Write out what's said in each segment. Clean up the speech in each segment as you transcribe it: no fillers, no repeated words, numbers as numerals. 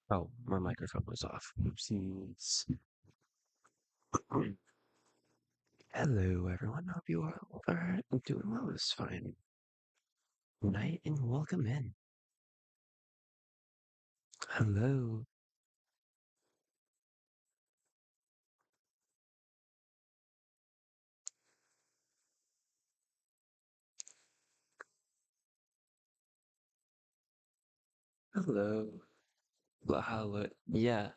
Oh, my microphone was off. Oopsies. Hello, everyone. Hope you all are doing well this fine night and welcome in. Hello. Hello. Hello. Yeah.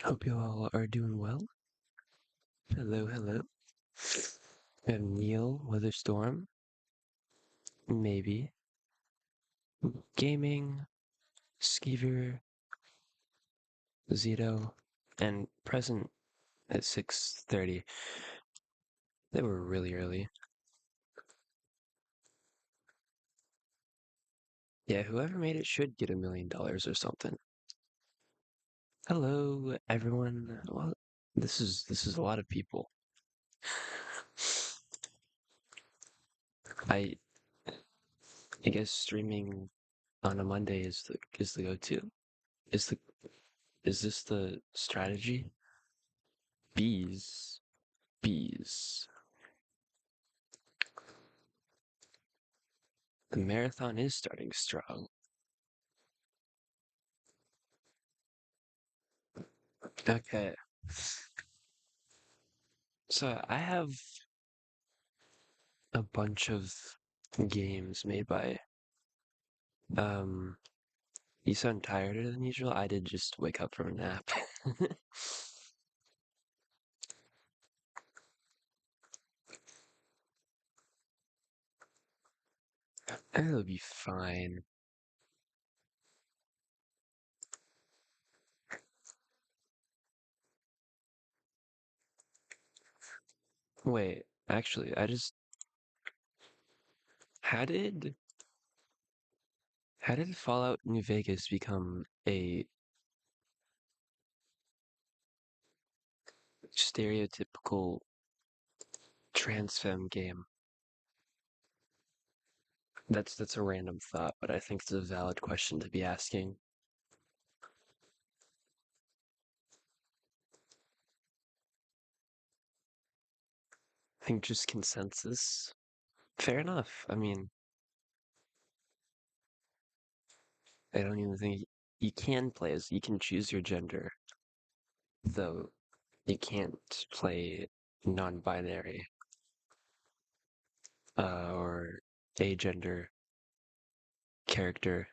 Hope you all are doing well. Hello, hello. And Neil, Weatherstorm, maybe. Gaming, Skeever, Zito, and present at 6:30. They were really early. Yeah, whoever made it should get $1 million or something. Hello, everyone. Well, this is a lot of people. I I guess streaming on a Monday is the go-to. Is the is this the strategy? Bees, bees. The marathon is starting strong. Okay, so I have a bunch of games made by um. You sound tireder than usual. I did just wake up from a nap. It'll be fine. Wait, actually, how did how did Fallout New Vegas become a stereotypical transfem game? That's a random thought, but I think it's a valid question to be asking. I think just consensus. Fair enough. I mean, I don't even think you can play as you can choose your gender, though you can't play non-binary or agender character.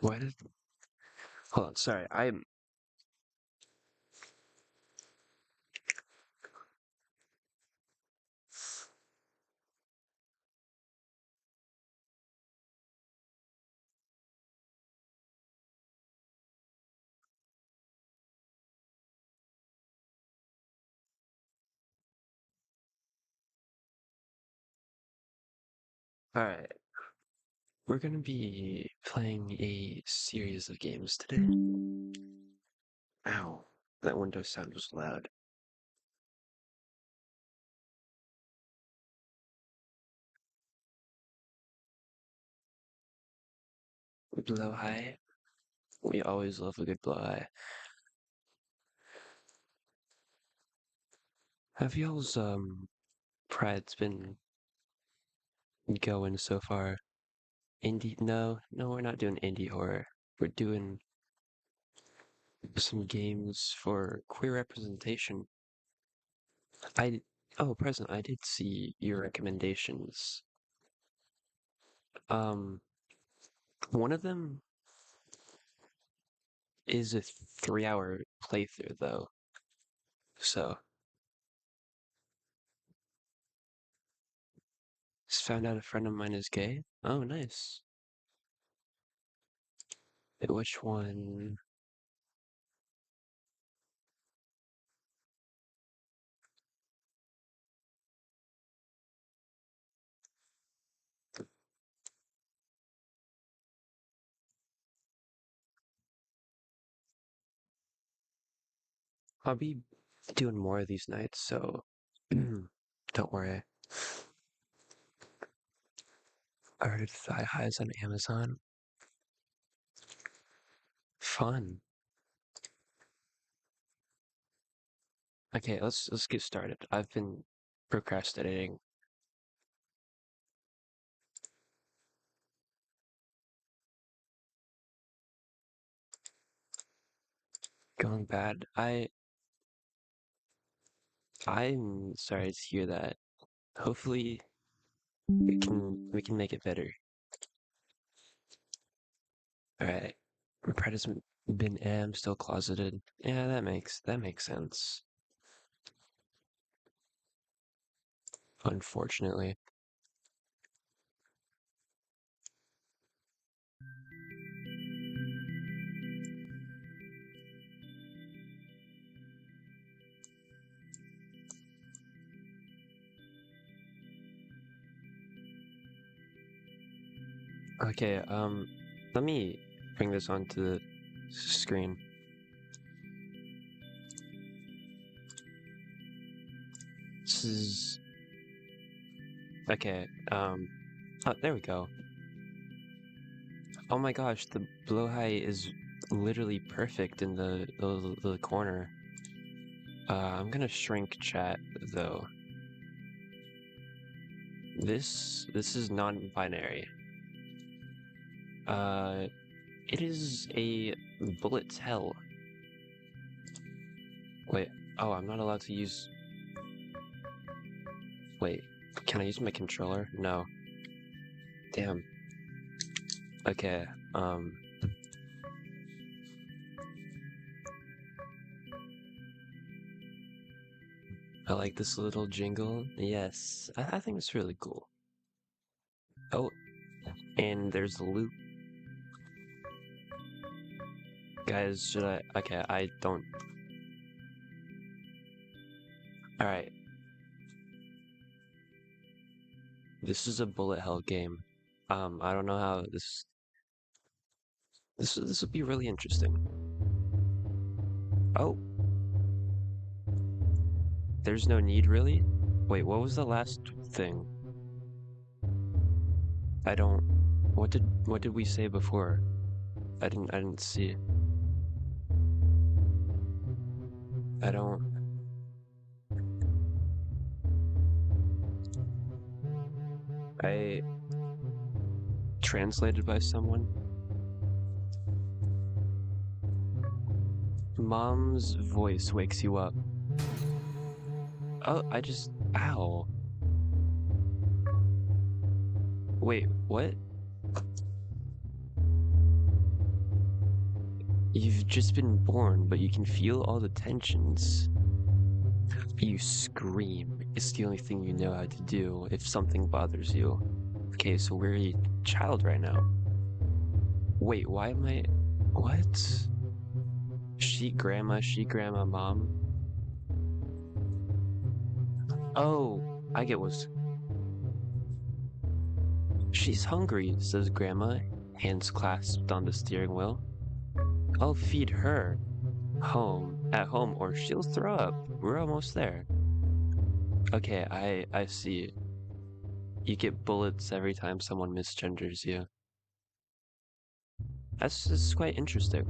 Why did hold on, sorry, I'm alright. We're gonna be playing a series of games today. Ow, that window sound was loud. Blow high. We always love a good blow high. Have y'all's pride's been going so far? Indie? No, no, we're not doing indie horror. We're doing some games for queer representation. I oh, present. I did see your recommendations. Um, one of them is a 3-hour playthrough though. So just found out a friend of mine is gay. Oh, nice. Which one? I'll be doing more of these nights, so don't worry. I ordered thigh highs on Amazon. Fun. Okay, let's get started. I've been procrastinating. Going bad. I'm sorry to hear that. Hopefully we can make it better. Alright. Pred has been am still closeted. Yeah, that makes sense. Unfortunately. Okay, let me bring this onto the screen. This is okay, oh, there we go. Oh my gosh, the blow height is literally perfect in the corner. I'm gonna shrink chat though. This is non-binary. Uh, it is a bullet hell. Wait, oh, I'm not allowed to use. Wait, can I use my controller? No. Damn. Okay. I like this little jingle. Yes, I think it's really cool. Oh, and there's the loop. Guys, should I? Okay, I don't. Alright. This is a bullet hell game. I don't know how this would be really interesting. Oh, there's no need really? Wait, what was the last thing? I don't. What did we say before? I didn't see. I don't. I translated by someone. Mom's voice wakes you up. Oh, ow. Wait, what? You've just been born, but you can feel all the tensions. You scream. It's the only thing you know how to do if something bothers you. Okay, so we're a child right now. Wait, why am I... What? She grandma, mom. Oh, I get what's... She's hungry, says grandma, hands clasped on the steering wheel. I'll feed her. At home, or she'll throw up. We're almost there. Okay, I see. You get bullets every time someone misgenders you. This is quite interesting.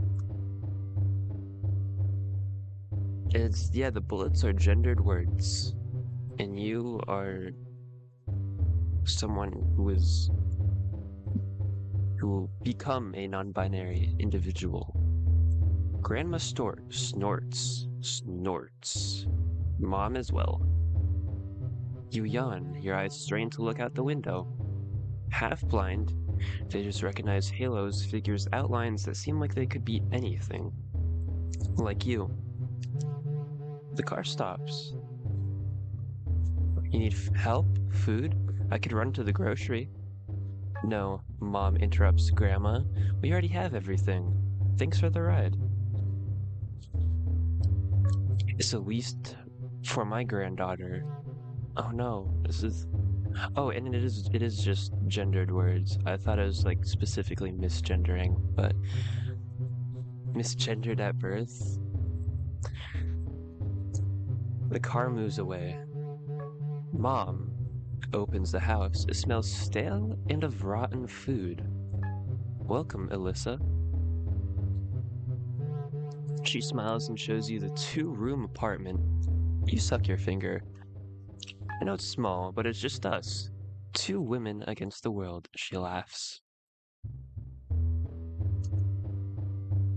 Yeah, the bullets are gendered words. And you are someone who will become a non-binary individual. Grandma snorts. Mom as well. You yawn, your eyes strain to look out the window. Half blind, they just recognize halos, figures, outlines that seem like they could be anything. Like you. The car stops. You need help? Food? I could run to the grocery. No, Mom interrupts Grandma. We already have everything. Thanks for the ride. It's at least for my granddaughter. Oh no, this is... Oh, and it is just gendered words. I thought it was like specifically misgendering, but misgendered at birth. The car moves away. Mom opens the house. It smells stale and of rotten food. Welcome, Alyssa. She smiles and shows you the 2-room apartment. You suck your finger. I know it's small, but it's just us. 2 women against the world, she laughs.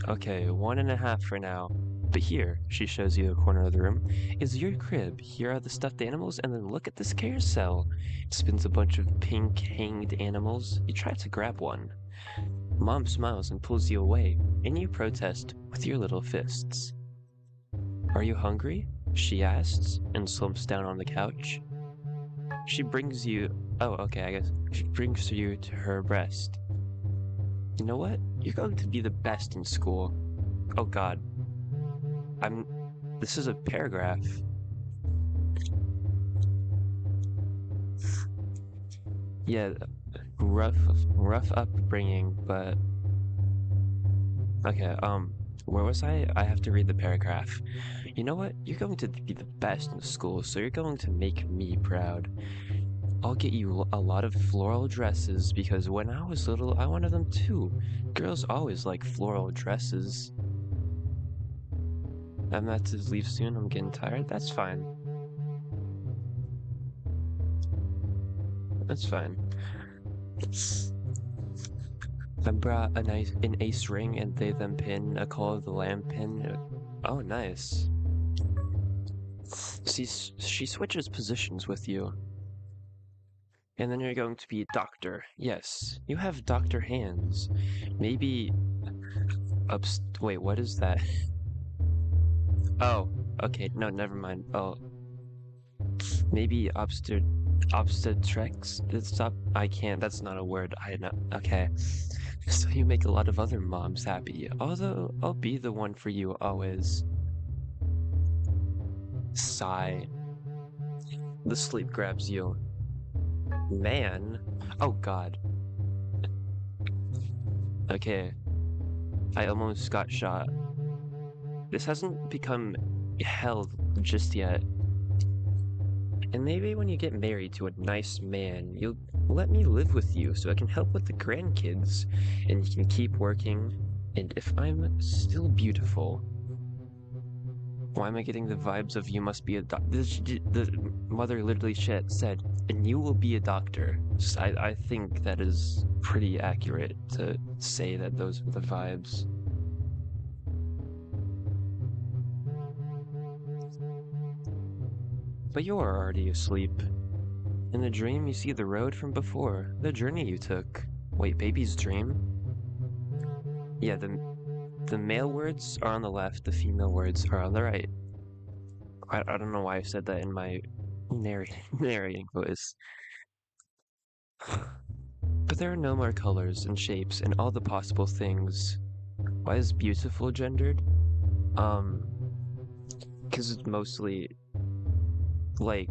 Okay, 1.5 for now. But here, she shows you a corner of the room, is your crib. Here are the stuffed animals, and then look at this carousel. It spins a bunch of pink hanged animals. You try to grab one. Mom smiles and pulls you away, and you protest with your little fists. Are you hungry? She asks, and slumps down on the couch. She brings you... Oh, okay, I guess. She brings you to her breast. You know what? You're going to be the best in school. Oh god. This is a paragraph. Yeah, rough upbringing, but... Okay, where was I? I have to read the paragraph. You know what? You're going to be the best in school, so you're going to make me proud. I'll get you a lot of floral dresses, because when I was little, I wanted them too. Girls always like floral dresses. I'm about to leave soon, I'm getting tired. That's fine. That's fine. I brought an ace ring and they them pin, a call of the lamb pin. Oh, nice. See, she switches positions with you. And then you're going to be a doctor. Yes, you have doctor hands. Maybe... Wait, what is that? Oh, okay, no, never mind. Oh. Maybe obstetrics? Stop. I can't, that's not a word. I know. Okay. So you make a lot of other moms happy. Although, I'll be the one for you always. Sigh. The sleep grabs you. Man? Oh god. Okay. I almost got shot. This hasn't become hell just yet. And maybe when you get married to a nice man, you'll let me live with you so I can help with the grandkids. And you can keep working. And if I'm still beautiful... Why am I getting the vibes of you must be a doctor? The mother literally said, and you will be a doctor. So I think that is pretty accurate to say that those are the vibes. But you're already asleep. In the dream, you see the road from before, the journey you took. Wait, baby's dream? Yeah, the male words are on the left, the female words are on the right. I don't know why I said that in my narrating voice. But there are no more colors and shapes and all the possible things. Why is beautiful gendered? Because it's mostly, like...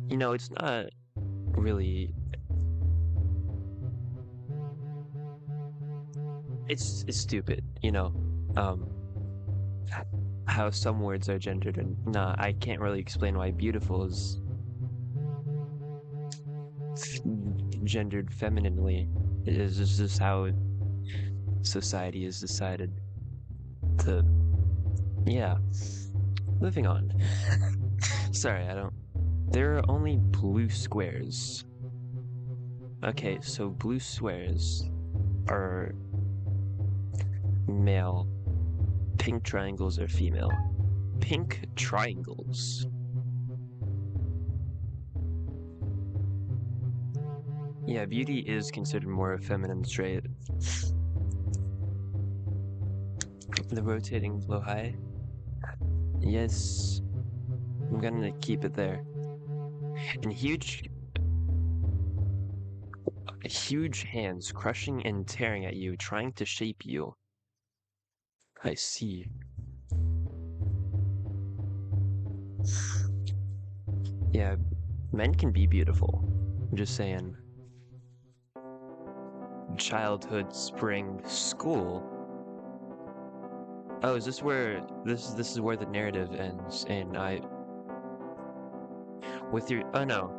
you know, it's not really... It's stupid, you know? How some words are gendered and nah, I can't really explain why beautiful is gendered femininely. It is just how society has decided to... Yeah. Moving on. Sorry, I don't... There are only blue squares. Okay, so blue squares are male. Pink triangles are female. Pink triangles. Yeah, beauty is considered more a feminine trait. The rotating blowhigh. Yes. I'm gonna keep it there. And huge hands crushing and tearing at you, trying to shape you. I see. Yeah, men can be beautiful. I'm just saying. childhood spring school. Oh, is this where this is where the narrative ends? And I with your oh no.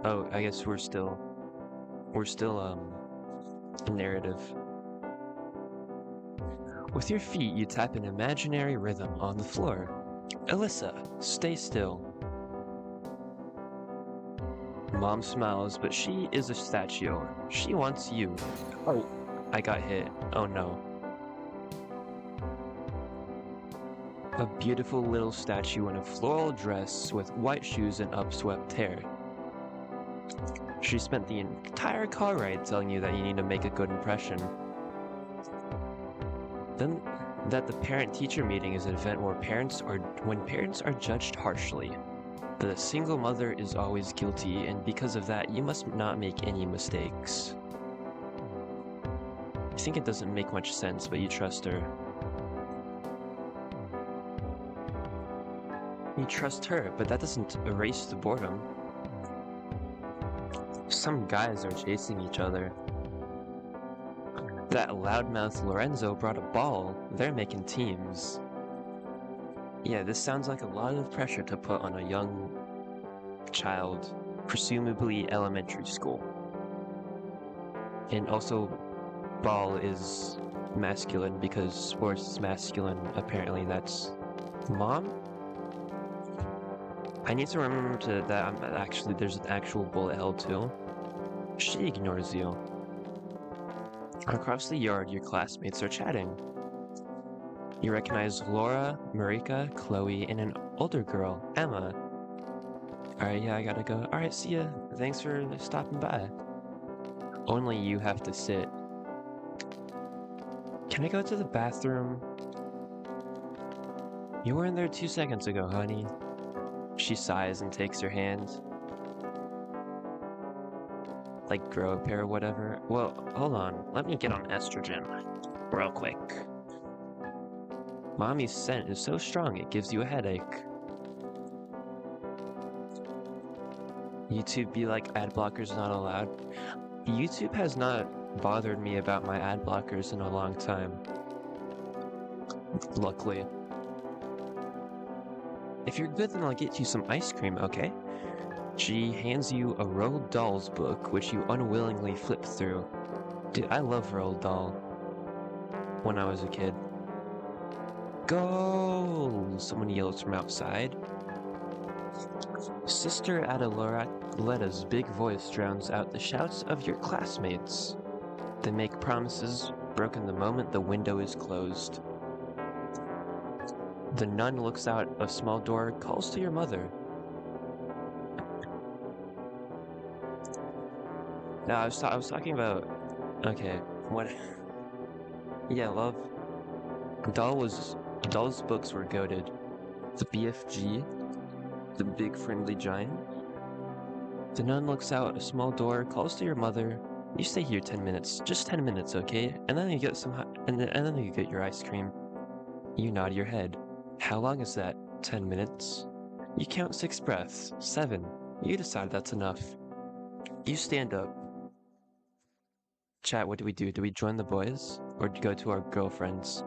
Oh, I guess we're still narrative. With your feet, you tap an imaginary rhythm on the floor. Alyssa, stay still. Mom smiles, but she is a statue. She wants you. Oh, I got hit. Oh no. A beautiful little statue in a floral dress with white shoes and upswept hair. She spent the entire car ride telling you that you need to make a good impression. Then that the parent-teacher meeting is an event where when parents are judged harshly. The single mother is always guilty, and because of that, you must not make any mistakes. I think it doesn't make much sense, but you trust her. You trust her, but that doesn't erase the boredom. Some guys are chasing each other. That loudmouth Lorenzo brought a ball. They're making teams. Yeah, this sounds like a lot of pressure to put on a young child, presumably elementary school. And also, ball is masculine because sports is masculine. Apparently that's mom? I need to remember that there's an actual bullet hell too. She ignores you. Across the yard, your classmates are chatting. You recognize Laura, Marika, Chloe, and an older girl, Emma. Alright, yeah, I gotta go. Alright, see ya. Thanks for stopping by. Only you have to sit. Can I go to the bathroom? You were in there 2 seconds ago, honey. She sighs and takes your hand. Like grow a pair or whatever. Well, hold on. Let me get on estrogen real quick. Mommy's scent is so strong it gives you a headache. YouTube be like ad blockers not allowed. YouTube has not bothered me about my ad blockers in a long time. Luckily. If you're good, then I'll get you some ice cream, okay? She hands you a Roald Dahl's book, which you unwillingly flip through. Dude, I love Roald Dahl. When I was a kid. Go! Someone yells from outside. Sister Adeloreta's big voice drowns out the shouts of your classmates. They make promises broken the moment the window is closed. The nun looks out a small door, calls to your mother. No, I was talking about... Okay, what... Yeah, love. Dahl's books were goated. The BFG, the big friendly giant. The nun looks out a small door, calls to your mother. You stay here 10 minutes, just 10 minutes, okay? And then you get and then you get your ice cream. You nod your head. How long is that? 10 minutes? You count 6 breaths. 7. You decide that's enough. You stand up. Chat, what do we do? Do we join the boys? Or go to our girlfriends?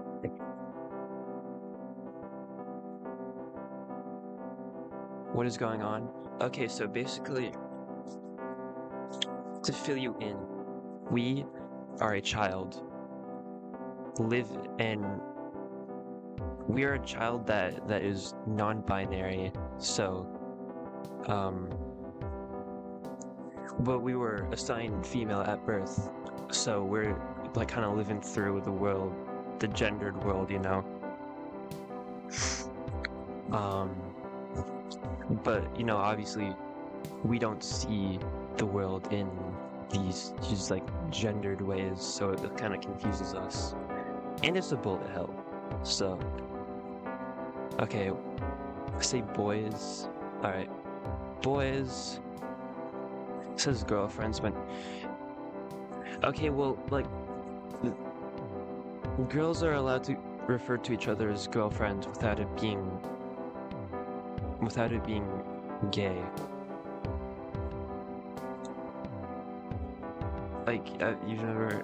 What is going on? Okay, so basically, to fill you in, we are a child. We are a child that is non-binary, so, but we were assigned female at birth, so we're, like, kind of living through the world, the gendered world, you know? But, you know, obviously, we don't see the world in these like, gendered ways, so it kind of confuses us. And it's a bullet hell, so... Okay, say boys. Alright. Boys. It says girlfriends, but... Okay, well, like... Girls are allowed to refer to each other as girlfriends without it being gay. Like, you've never...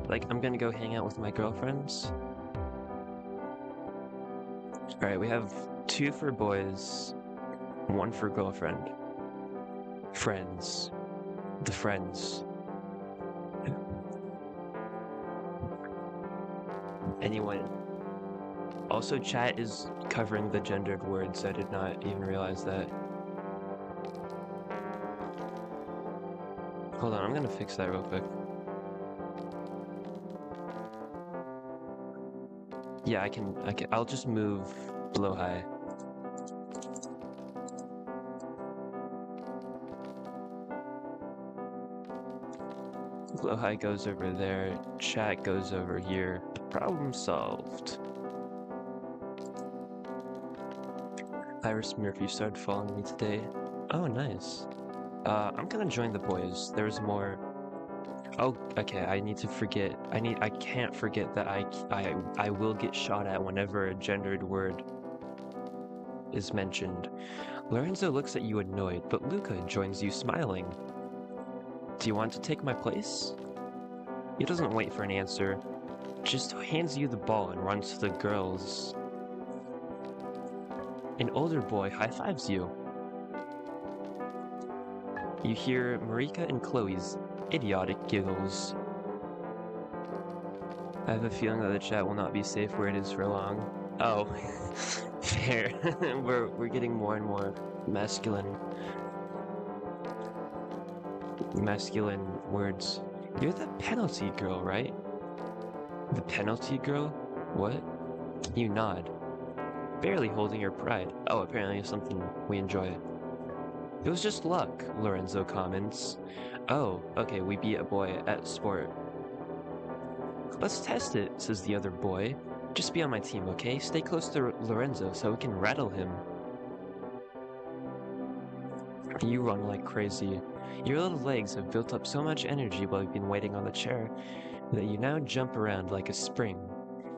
Like, I'm gonna go hang out with my girlfriends. Alright, we have 2 for boys, 1 for girlfriend. Friends. The friends. Anyone? Also, chat is covering the gendered words. I did not even realize that. Hold on, I'm gonna fix that real quick. Yeah, I can. I'll just move blow high. Blow high goes over there. Chat goes over here. Problem solved. Iris Murphy started following me today. Oh, nice. I'm gonna join the boys. There's more. Oh, okay. I need to forget. I can't forget that I will get shot at whenever a gendered word is mentioned. Lorenzo looks at you annoyed, but Luca joins you smiling. Do you want to take my place? He doesn't wait for an answer, just hands you the ball and runs to the girls. An older boy high-fives you. You hear Marika and Chloe's idiotic giggles. I have a feeling that the chat will not be safe where it is for long. Oh, fair. we're getting more and more masculine words. You're the penalty girl, right? The penalty girl? What? You nod, barely holding your pride. Oh, apparently it's something we enjoy. It was just luck, Lorenzo comments. Oh, okay, we beat a boy at sport. Let's test it, says the other boy. Just be on my team, okay? Stay close to Lorenzo so we can rattle him. You run like crazy. Your little legs have built up so much energy while you've been waiting on the chair that you now jump around like a spring.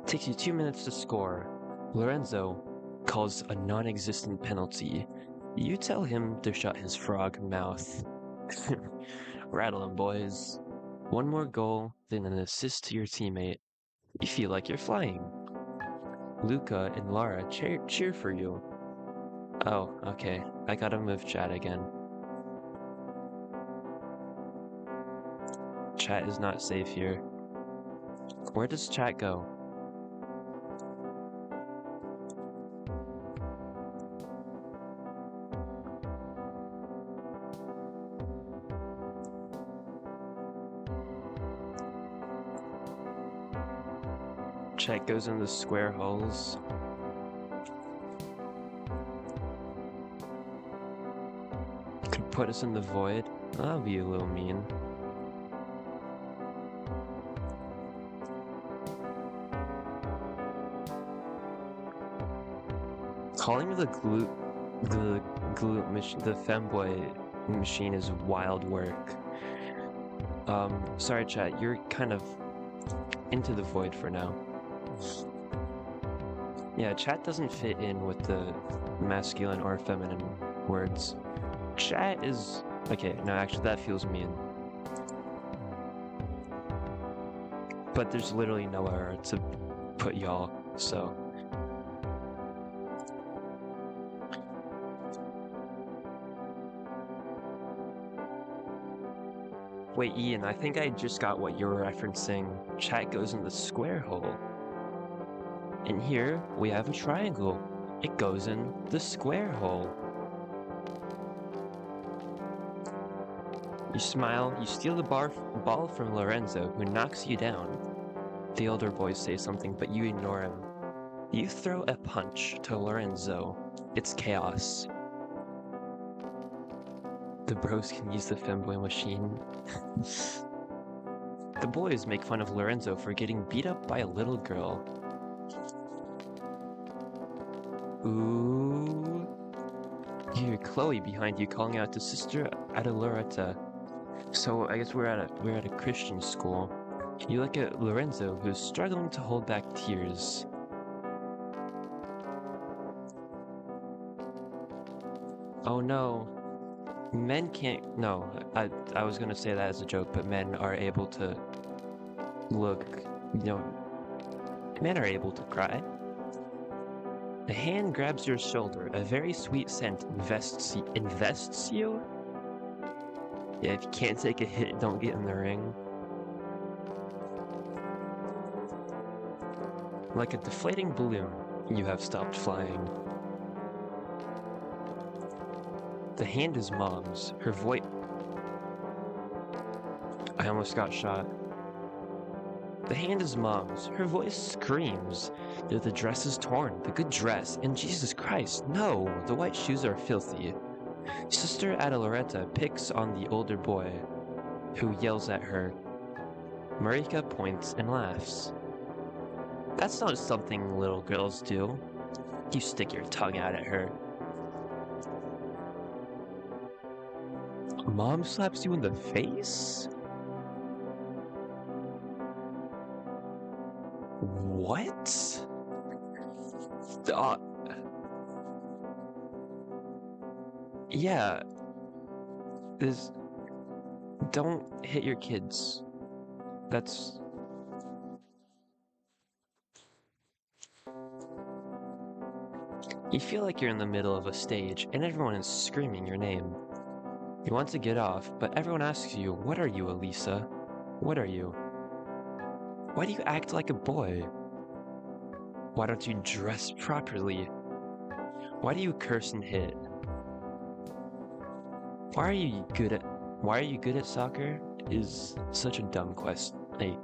It takes you 2 minutes to score. Lorenzo calls a non-existent penalty. You tell him to shut his frog mouth. Rattle him, boys. 1 more goal, then an assist to your teammate. You feel like you're flying. Luca and Lara cheer for you. Oh, okay. I gotta move chat again. Chat is not safe here. Where does chat go? Chat goes in the square holes. Could put us in the void. That'll be a little mean. Calling the femboy machine is wild work. Sorry chat, you're kind of into the void for now. Yeah, chat doesn't fit in with the masculine or feminine words. Chat is... Okay, no, actually that feels mean. But there's literally nowhere to put y'all, so... Wait, Ian, I think I just got what you're referencing. Chat goes in the square hole. And here, we have a triangle. It goes in the square hole. You smile, you steal the ball from Lorenzo, who knocks you down. The older boys say something, but you ignore him. You throw a punch to Lorenzo. It's chaos. The bros can use the femboy machine. The boys make fun of Lorenzo for getting beat up by a little girl. Ooh. You hear Chloe behind you calling out to Sister Adaloreta. So I guess we're at a Christian school. You look at Lorenzo, who's struggling to hold back tears. Oh no. Men can't... No, I was gonna say that as a joke, but men are able to Look, you know, men are able to cry. A hand grabs your shoulder. A very sweet scent invests you? Yeah, if you can't take a hit, don't get in the ring. Like a deflating balloon, you have stopped flying. The hand is mom's. Her voice... I almost got shot. The hand is mom's. Her voice screams. The dress is torn. The good dress. And Jesus Christ, no! The white shoes are filthy. Sister Adaloretta picks on the older boy, who yells at her. Marika points and laughs. That's not something little girls do. You stick your tongue out at her. Mom slaps you in the face? What? Yeah. Don't hit your kids. That's... You feel like you're in the middle of a stage and everyone is screaming your name. You want to get off, but everyone asks you, "What are you, Elisa? What are you? Why do you act like a boy? Why don't you dress properly? Why do you curse and hit? Why are you good at soccer?" Is such a dumb question. Like,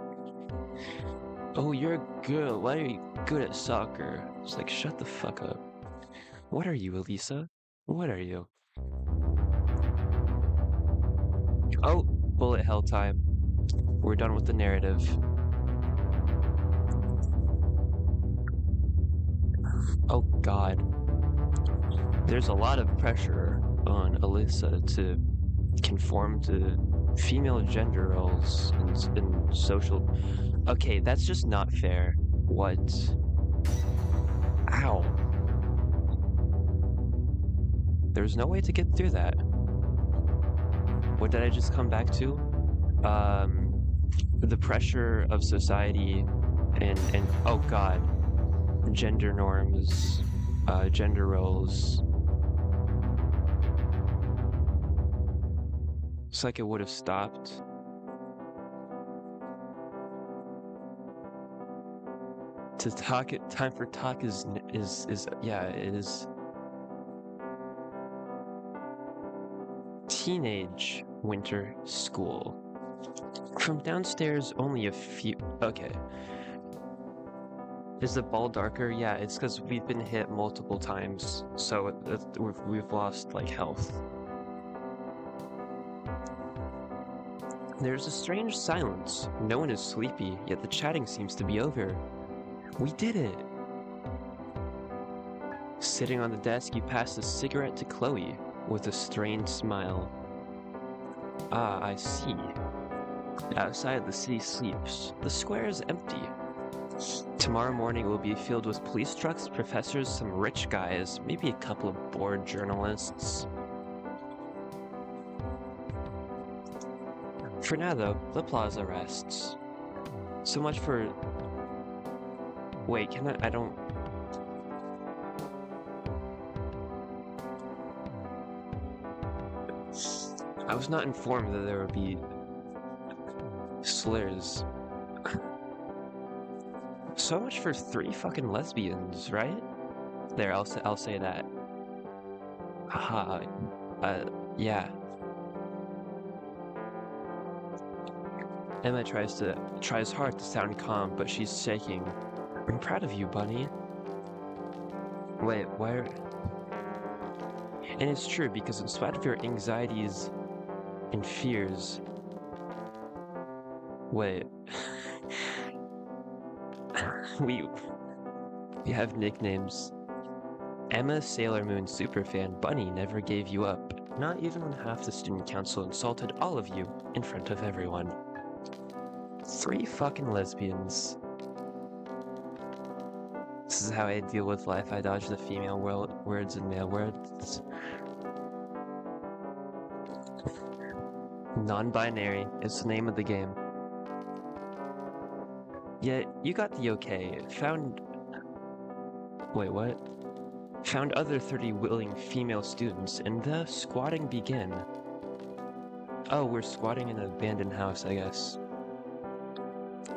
oh, you're a girl. Why are you good at soccer? It's like, shut the fuck up. What are you, Elisa? What are you? Oh, bullet hell time. We're done with the narrative. Oh god. There's a lot of pressure on Alyssa to conform to female gender roles and social... Okay, that's just not fair. What? Ow. There's no way to get through that. What did I just come back to? The pressure of society and oh god, gender norms, gender roles. It's like it would have stopped. To talk it, time for talk is yeah, it is. Teenage winter school. From downstairs, only a few... Okay. Is the ball darker? Yeah, it's because we've been hit multiple times, so we've lost, like, health. There's a strange silence. No one is sleepy, yet the chatting seems to be over. We did it! Sitting on the desk, you pass a cigarette to Chloe, with a strained smile. Ah, I see. Outside, the city sleeps. The square is empty. Tomorrow morning will be filled with police trucks, professors, some rich guys, maybe a couple of bored journalists. For now, though, the plaza rests. So much for... Wait, can I don't... I was not informed that there would be slurs. So much for 3 fucking lesbians, right? There, I'll say that. Haha. Yeah. Emma tries hard to sound calm, but she's shaking. I'm proud of you, Bunny. Wait, where? And it's true, because in spite of your anxieties and fears... Wait. we have nicknames. Emma, Sailor Moon superfan, Bunny never gave you up. Not even when half the student council insulted all of you in front of everyone. 3 fucking lesbians. This is how I deal with life. I dodge the female words and male words. Non-binary is the name of the game. Yeah, you got the okay. Wait, what? Found other 30 willing female students, and the squatting began. Oh, we're squatting in an abandoned house, I guess.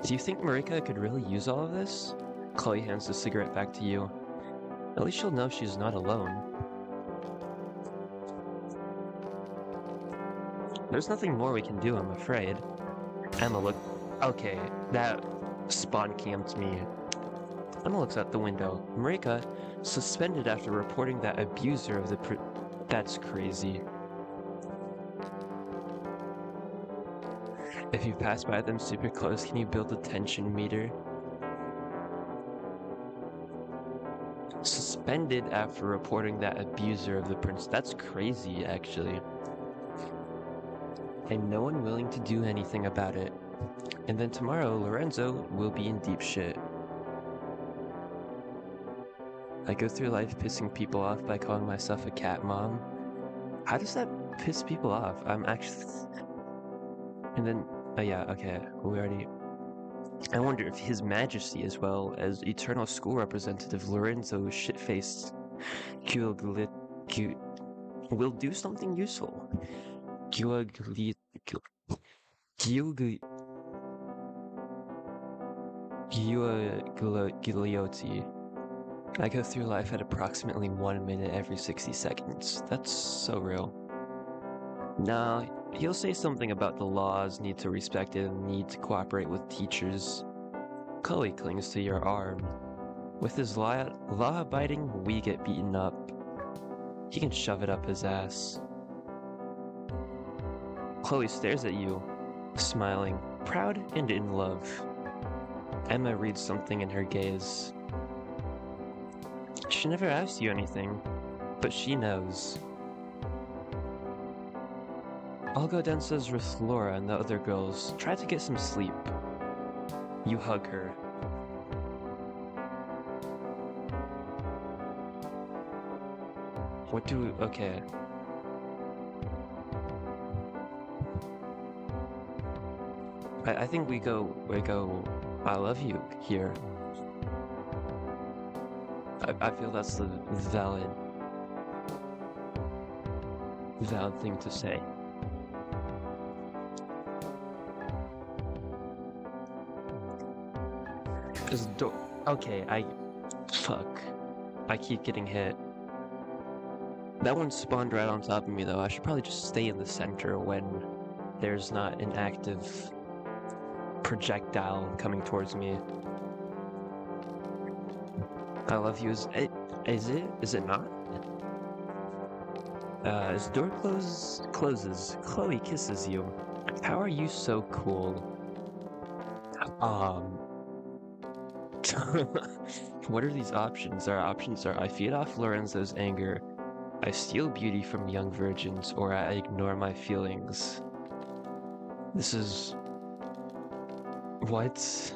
Do you think Marika could really use all of this? Chloe hands the cigarette back to you. At least she'll know she's not alone. There's nothing more we can do, I'm afraid. Emma looked... Okay, that spawn camped me. Emma looks out the window. Marika, suspended after reporting that abuser of the That's crazy. If you pass by them super close, can you build a tension meter? Suspended after reporting that abuser of the prince. That's crazy, actually. And no one willing to do anything about it. And then tomorrow, Lorenzo will be in deep shit. I go through life pissing people off by calling myself a cat mom. How does that piss people off? I'm actually... And then, oh yeah, okay, we already... I wonder if His Majesty, as well as Eternal School Representative Lorenzo shit-faced will do something useful. Gigliotti. I go through life at approximately 1 minute every 60 seconds. That's so real. Nah, he'll say something about the laws, need to respect it, and need to cooperate with teachers. Chloe clings to your arm. With his law-abiding, we get beaten up. He can shove it up his ass. Chloe stares at you, smiling, proud and in love. Emma reads something in her gaze. She never asked you anything, but she knows. I'll go downstairs with Laura and the other girls. Try to get some sleep. You hug her. What do we... Okay. I think we go, I love you here. I feel that's the valid thing to say. Okay, fuck. I keep getting hit. That one spawned right on top of me though. I should probably just stay in the center when there's not an active projectile coming towards me. I love you. Is it not? As the door closes, Chloe kisses you. How are you so cool? What are these options? Our options are I feed off Lorenzo's anger, I steal beauty from young virgins, or I ignore my feelings. This is... What?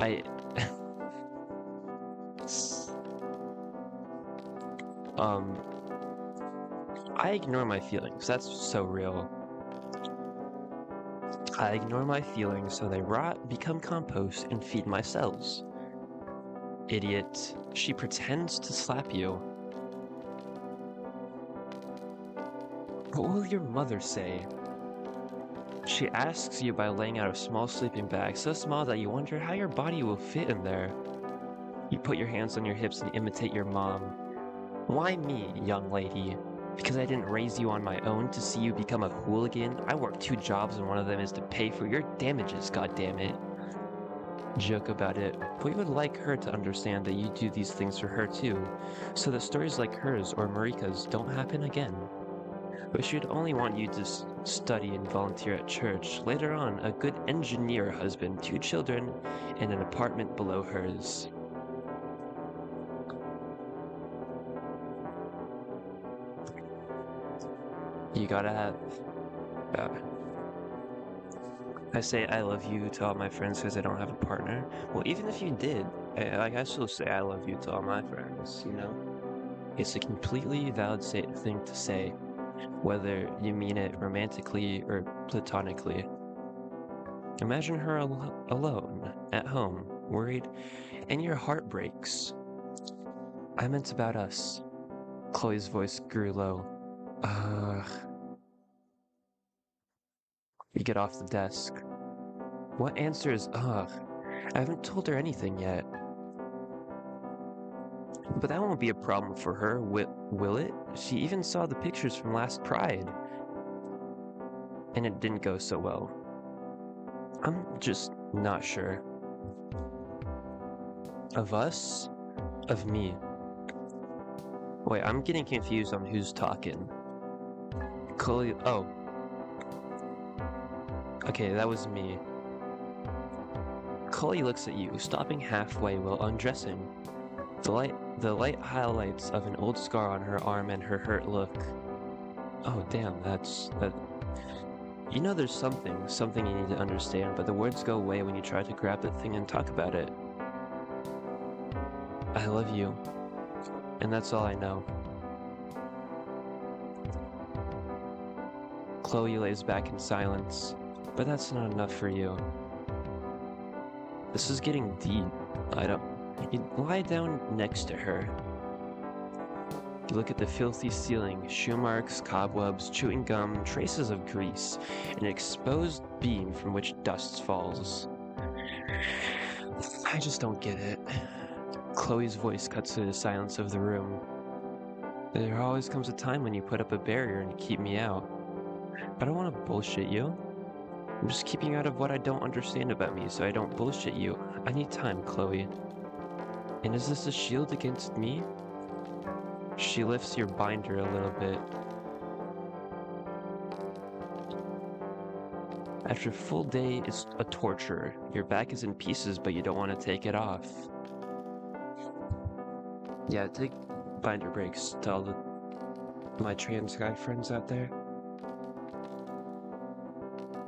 I ignore my feelings. That's so real. I ignore my feelings so they rot, become compost, and feed my cells. Idiot. She pretends to slap you. What will your mother say? She asks you by laying out a small sleeping bag, so small that you wonder how your body will fit in there. You put your hands on your hips and imitate your mom. Why me, young lady? Because I didn't raise you on my own to see you become a hooligan? I work 2 jobs and one of them is to pay for your damages, goddammit. Joke about it. We would like her to understand that you do these things for her too, so that stories like hers or Marika's don't happen again. But she'd only want you to study and volunteer at church. Later on, a good engineer husband, 2 children, and an apartment below hers. You gotta have... I say I love you to all my friends because I don't have a partner. Well, even if you did, I still say I love you to all my friends, you know? It's a completely valid thing to say, whether you mean it romantically or platonically. Imagine her alone, at home, worried, and your heart breaks. I meant about us. Chloe's voice grew low. Ugh. You get off the desk. What answer is ugh? I haven't told her anything yet. But that won't be a problem for her, will it? She even saw the pictures from last Pride. And it didn't go so well. I'm just not sure. Of us? Of me? Wait, I'm getting confused on who's talking. Chloe, oh. Okay, that was me. Chloe looks at you, stopping halfway while undressing. The light highlights of an old scar on her arm and her hurt look. Oh damn, that. You know there's something you need to understand, but the words go away when you try to grab the thing and talk about it. I love you. And that's all I know. Chloe lays back in silence, but that's not enough for you. This is getting deep. You lie down next to her. You look at the filthy ceiling, shoe marks, cobwebs, chewing gum, traces of grease, an exposed beam from which dust falls. I just don't get it. Chloe's voice cuts through the silence of the room. There always comes a time when you put up a barrier and keep me out. I don't want to bullshit you. I'm just keeping you out of what I don't understand about me so I don't bullshit you. I need time, Chloe. And is this a shield against me? She lifts your binder a little bit. After a full day, it's a torture. Your back is in pieces, but you don't want to take it off. Yeah, take binder breaks to all my trans guy friends out there.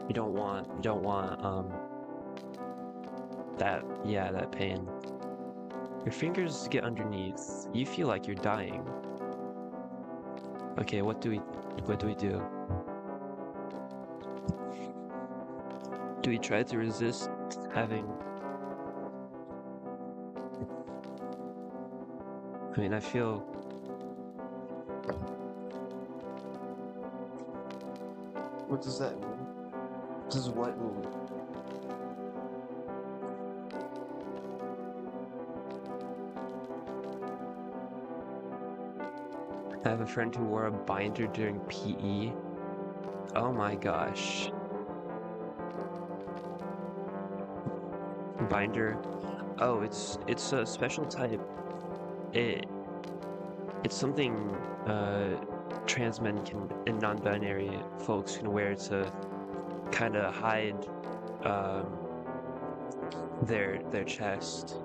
You don't want, that pain. Your fingers get underneath. You feel like you're dying. Okay, what do we do? Do we try to resist having... I mean, I feel... What does that mean? Does what mean? I have a friend who wore a binder during PE. Oh my gosh. Binder. Oh, it's a special type. It's something trans men can and non-binary folks can wear to kind of hide their chest.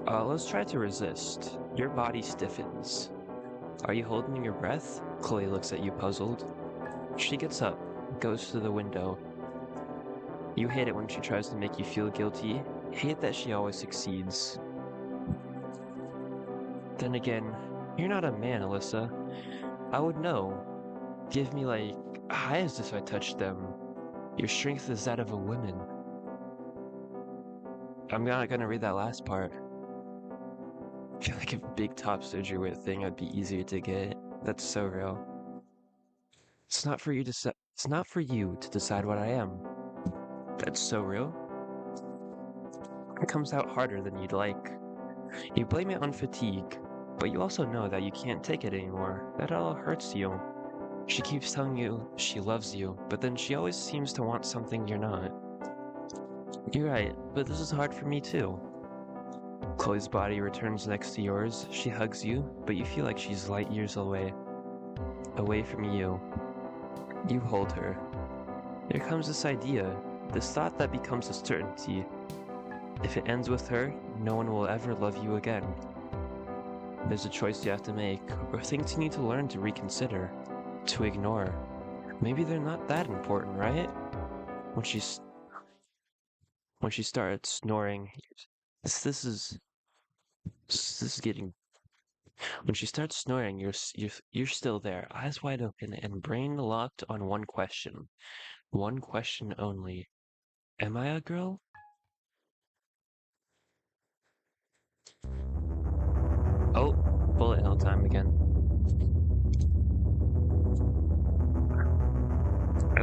Let's try to resist. Your body stiffens. Are you holding your breath? Chloe looks at you puzzled. She gets up, goes to the window. You hate it when she tries to make you feel guilty. Hate that she always succeeds. Then again, you're not a man, Alyssa. I would know. Give me like highs if I touched them. Your strength is that of a woman. I'm not gonna read that last part. I feel like if big top surgery were a thing, I'd be easier to get. That's so real. It's not for you to decide what I am. That's so real. It comes out harder than you'd like. You blame it on fatigue, but you also know that you can't take it anymore. That all hurts you. She keeps telling you she loves you, but then she always seems to want something you're not. You're right, but this is hard for me too. Chloe's body returns next to yours. She hugs you, but you feel like she's light years away. Away from you. You hold her. There comes this idea, this thought that becomes a certainty. If it ends with her, no one will ever love you again. There's a choice you have to make, or things you need to learn to reconsider, to ignore. Maybe they're not that important, right? When she starts snoring, this is getting When she starts snoring, you're still there, eyes wide open and brain locked on one question. One question only. Am I a girl? Oh, bullet hell time again.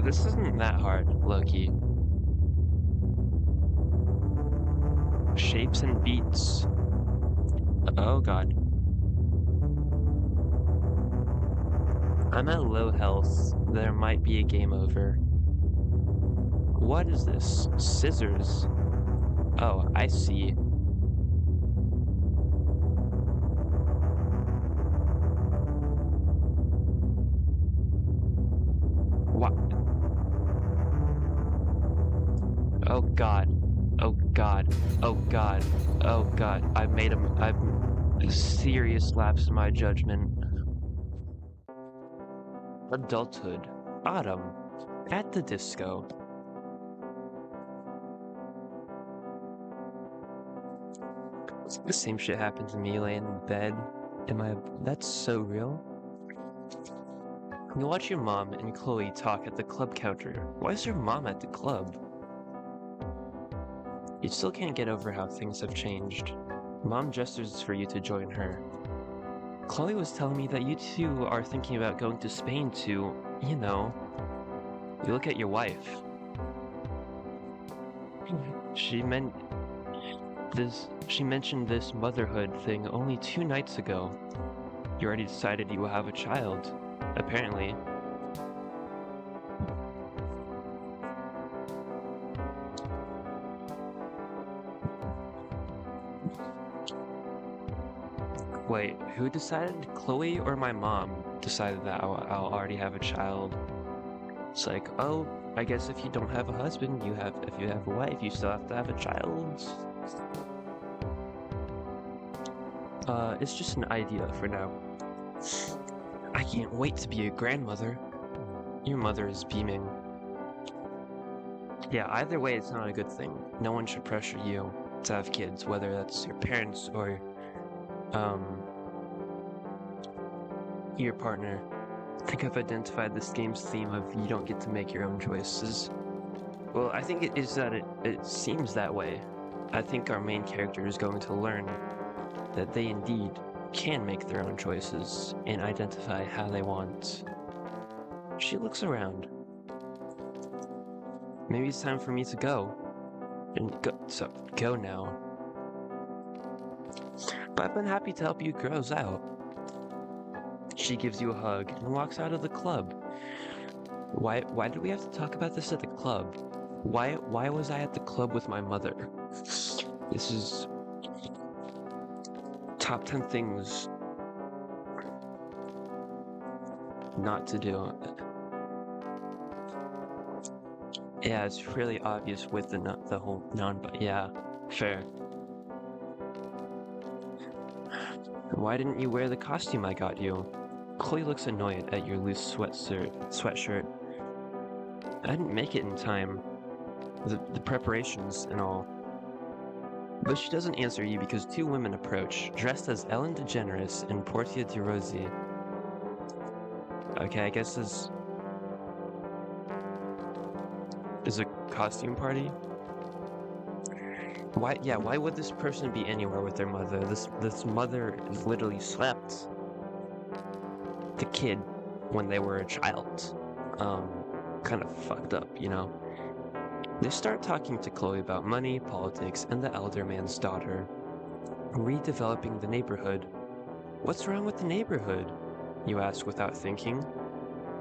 This isn't that hard, low-key. Shapes and beats. Oh god. I'm at low health. There might be a game over. What is this? Scissors. Oh, I see. What? Oh god. Oh god. Oh god. Oh god. I've made a serious lapse in my judgment. Adulthood. Autumn. At the disco. The same shit happened to me laying in bed. That's so real. You watch your mom and Chloe talk at the club counter. Why is your mom at the club? You still can't get over how things have changed. Mom gestures for you to join her. Chloe was telling me that you two are thinking about going to Spain to, you know, you look at your wife. She mentioned this motherhood thing only 2 nights ago. You already decided you will have a child, apparently. Wait, who decided? Chloe or my mom decided that I'll already have a child? It's like, oh, I guess if you don't have a husband, if you have a wife, you still have to have a child. It's just an idea for now. I can't wait to be a grandmother. Your mother is beaming. Yeah, either way, it's not a good thing. No one should pressure you to have kids, whether that's your parents or, your partner. I think I've identified this game's theme of you don't get to make your own choices. Well, I think it is that it seems that way. I think our main character is going to learn that they indeed can make their own choices and identify how they want. She looks around. Maybe it's time for me to go. Go now. But I've been happy to help you girls out. She gives you a hug and walks out of the club. Why did we have to talk about this at the club? Why was I at the club with my mother? This is top 10 things not to do. Yeah, it's really obvious with the whole yeah, fair. Why didn't you wear the costume I got you? Chloe looks annoyed at your loose sweatshirt. I didn't make it in time. The preparations and all. But she doesn't answer you because 2 women approach, dressed as Ellen DeGeneres and Portia de Rossi. Okay, I guess this is a costume party? Why would this person be anywhere with their mother? This mother literally slept the kid when they were a child. Kind of fucked up, you know? They start talking to Chloe about money, politics, and the elder man's daughter. Redeveloping the neighborhood. What's wrong with the neighborhood? You ask without thinking.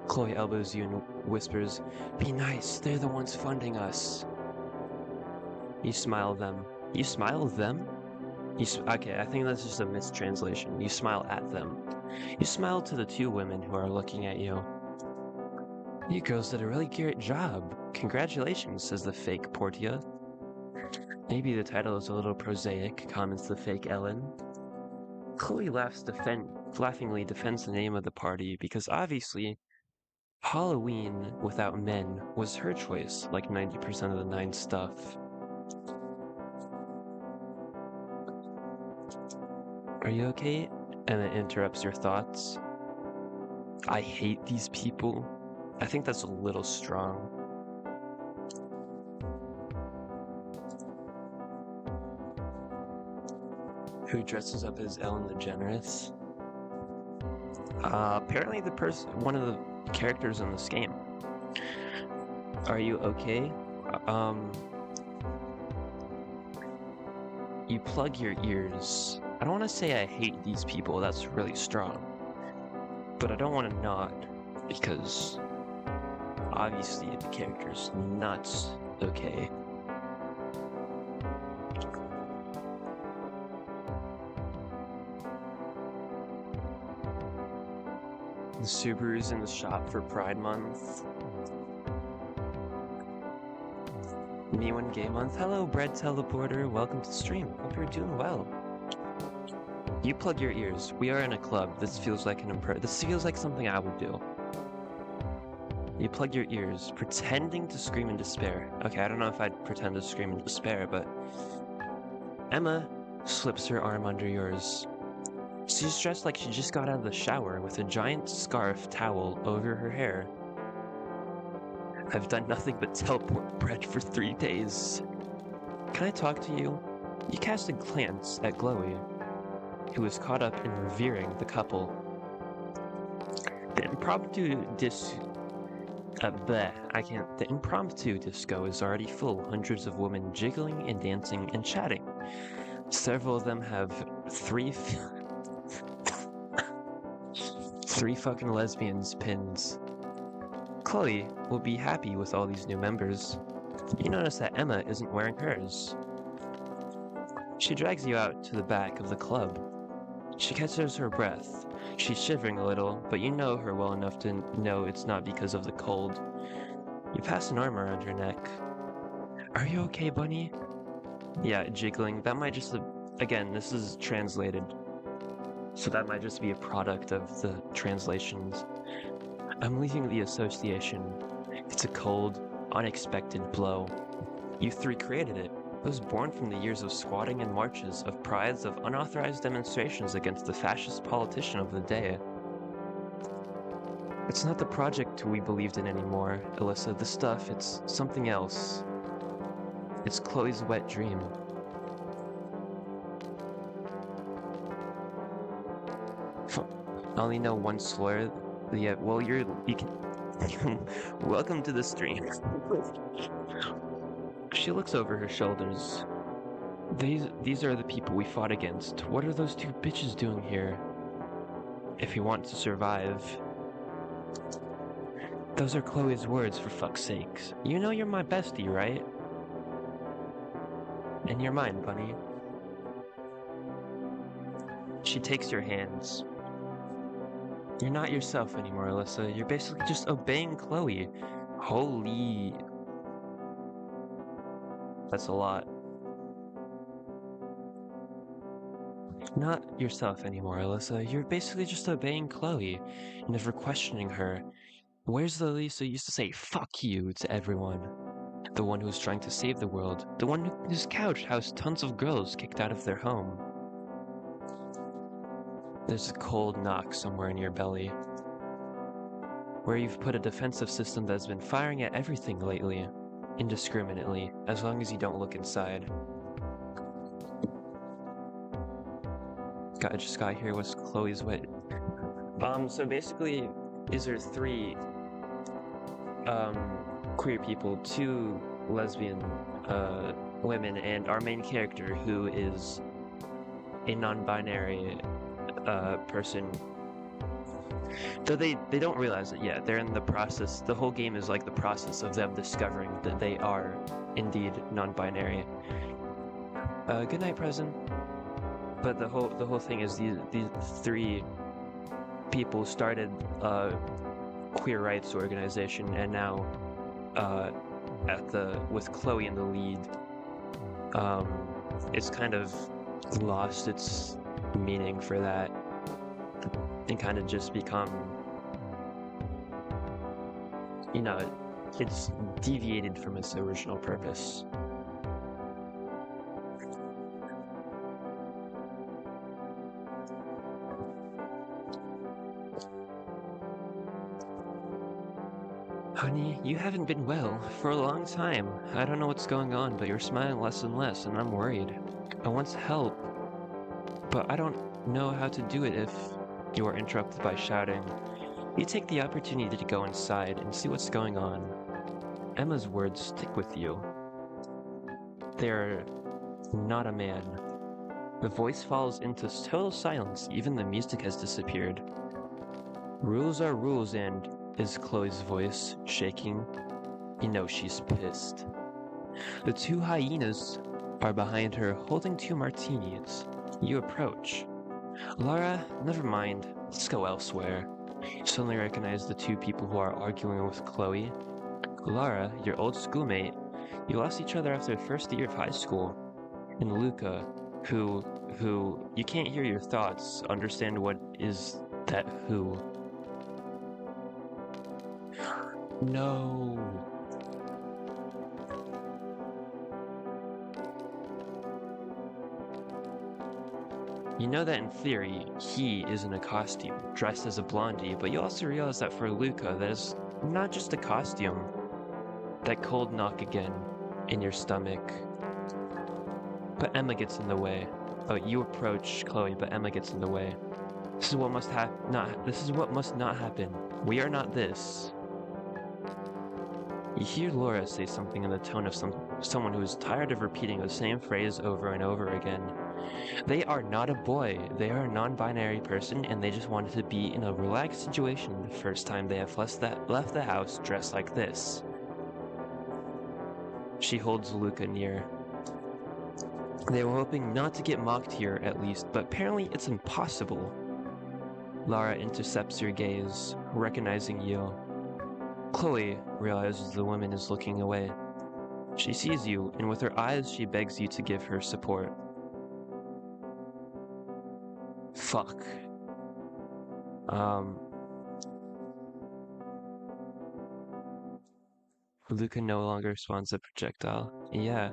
Chloe elbows you and whispers, "Be nice, they're the ones funding us." You smile at them. You smile at them? Okay, I think that's just a mistranslation. You smile at them. You smile to the 2 women who are looking at you. You girls did a really great job. Congratulations, says the fake Portia. Maybe the title is a little prosaic, comments the fake Ellen. Chloe laughingly defends the name of the party because obviously Halloween without men was her choice, like 90% of the 9 stuff. Are you okay? and it interrupts your thoughts. I hate these people. I think that's a little strong. Who dresses up as Ellen DeGeneres? Apparently one of the characters in this game. Are you okay? You plug your ears. I don't want to say I hate these people, that's really strong. But I don't want to not, because obviously the character's nuts, okay? The Subaru's in the shop for Pride Month. Me One Gay Month. Hello, Bread Teleporter. Welcome to the stream. Hope you're doing well. You plug your ears. We are in a club. This feels like this feels like something I would do. You plug your ears, pretending to scream in despair. Okay, I don't know if I'd pretend to scream in despair, but Emma slips her arm under yours. She's dressed like she just got out of the shower with a giant scarf towel over her hair. I've done nothing but teleport bread for 3 days. Can I talk to you? You cast a glance at Chloe, who is caught up in revering the couple. The impromptu disco is already full, hundreds of women jiggling and dancing and chatting. Several of them have three fucking lesbians pins. Chloe will be happy with all these new members. You notice that Emma isn't wearing hers. She drags you out to the back of the club. She catches her breath. She's shivering a little, but you know her well enough to know it's not because of the cold. You pass an arm around her neck. Are you okay, bunny? Yeah, jiggling. That might just... Again, this is translated, so that might just be a product of the translations. I'm leaving the association. It's a cold, unexpected blow. You 3 created it. It was born from the years of squatting and marches, of prides, of unauthorized demonstrations against the fascist politician of the day. It's not the project we believed in anymore, Alyssa. The stuff, it's something else. It's Chloe's wet dream. I only know one slur. Yeah, well, you can... Welcome to the stream. She looks over her shoulders. These are the people we fought against. What are those 2 bitches doing here? If you want to survive. Those are Chloe's words, for fuck's sakes. You know you're my bestie, right? And you're mine, bunny. She takes your hands. You're not yourself anymore, Alyssa. You're basically just obeying Chloe. Holy... That's a lot. Not yourself anymore, Alyssa. You're basically just obeying Chloe, never questioning her. Where's the Alyssa who used to say "fuck you" to everyone? The one who's trying to save the world. The one whose couch housed tons of girls kicked out of their home. There's a cold knock somewhere in your belly. Where you've put a defensive system that's been firing at everything lately. Indiscriminately, as long as you don't look inside. I just got here with Chloe's wit. So basically, these are 3 queer people, 2 lesbian women, and our main character, who is a non-binary person. Though they don't realize it yet. They're in the process. The whole game is like the process of them discovering that they are indeed non-binary. Good night, Present. But the whole thing is these 3 people started a queer rights organization, and now with Chloe in the lead, it's kind of lost its meaning for that and kind of just become, you know, it's deviated from its original purpose. Honey, you haven't been well for a long time. I don't know what's going on, but you're smiling less and less, and I'm worried. I want to help, but I don't know how to do it if you are interrupted by shouting. You take the opportunity to go inside and see what's going on. Emma's words stick with you. They're not a man. The voice falls into total silence, even the music has disappeared. Rules are rules, and is Chloe's voice, shaking. You know she's pissed. The two hyenas are behind her, holding 2 martinis. You approach. Lara, never mind. Let's go elsewhere. You suddenly recognize the 2 people who are arguing with Chloe. Lara, your old schoolmate, you lost each other after the first year of high school. And Luca, who you can't hear your thoughts, understand what is that who. No. You know that in theory, he is in a costume, dressed as a blondie, but you also realize that for Luca, that is not just a costume. That cold knock again in your stomach. But Emma gets in the way. Oh, you approach Chloe, but Emma gets in the way. This is what must this is what must not happen. We are not this. You hear Laura say something in the tone of someone who is tired of repeating the same phrase over and over again. They are not a boy. They are a non-binary person, and they just wanted to be in a relaxed situation the first time they have left the house dressed like this. She holds Luca near. They were hoping not to get mocked here, at least, but apparently it's impossible. Lara intercepts your gaze, recognizing you. Chloe realizes the woman is looking away. She sees you, and with her eyes she begs you to give her support. Fuck. Luca no longer spawns a projectile. Yeah.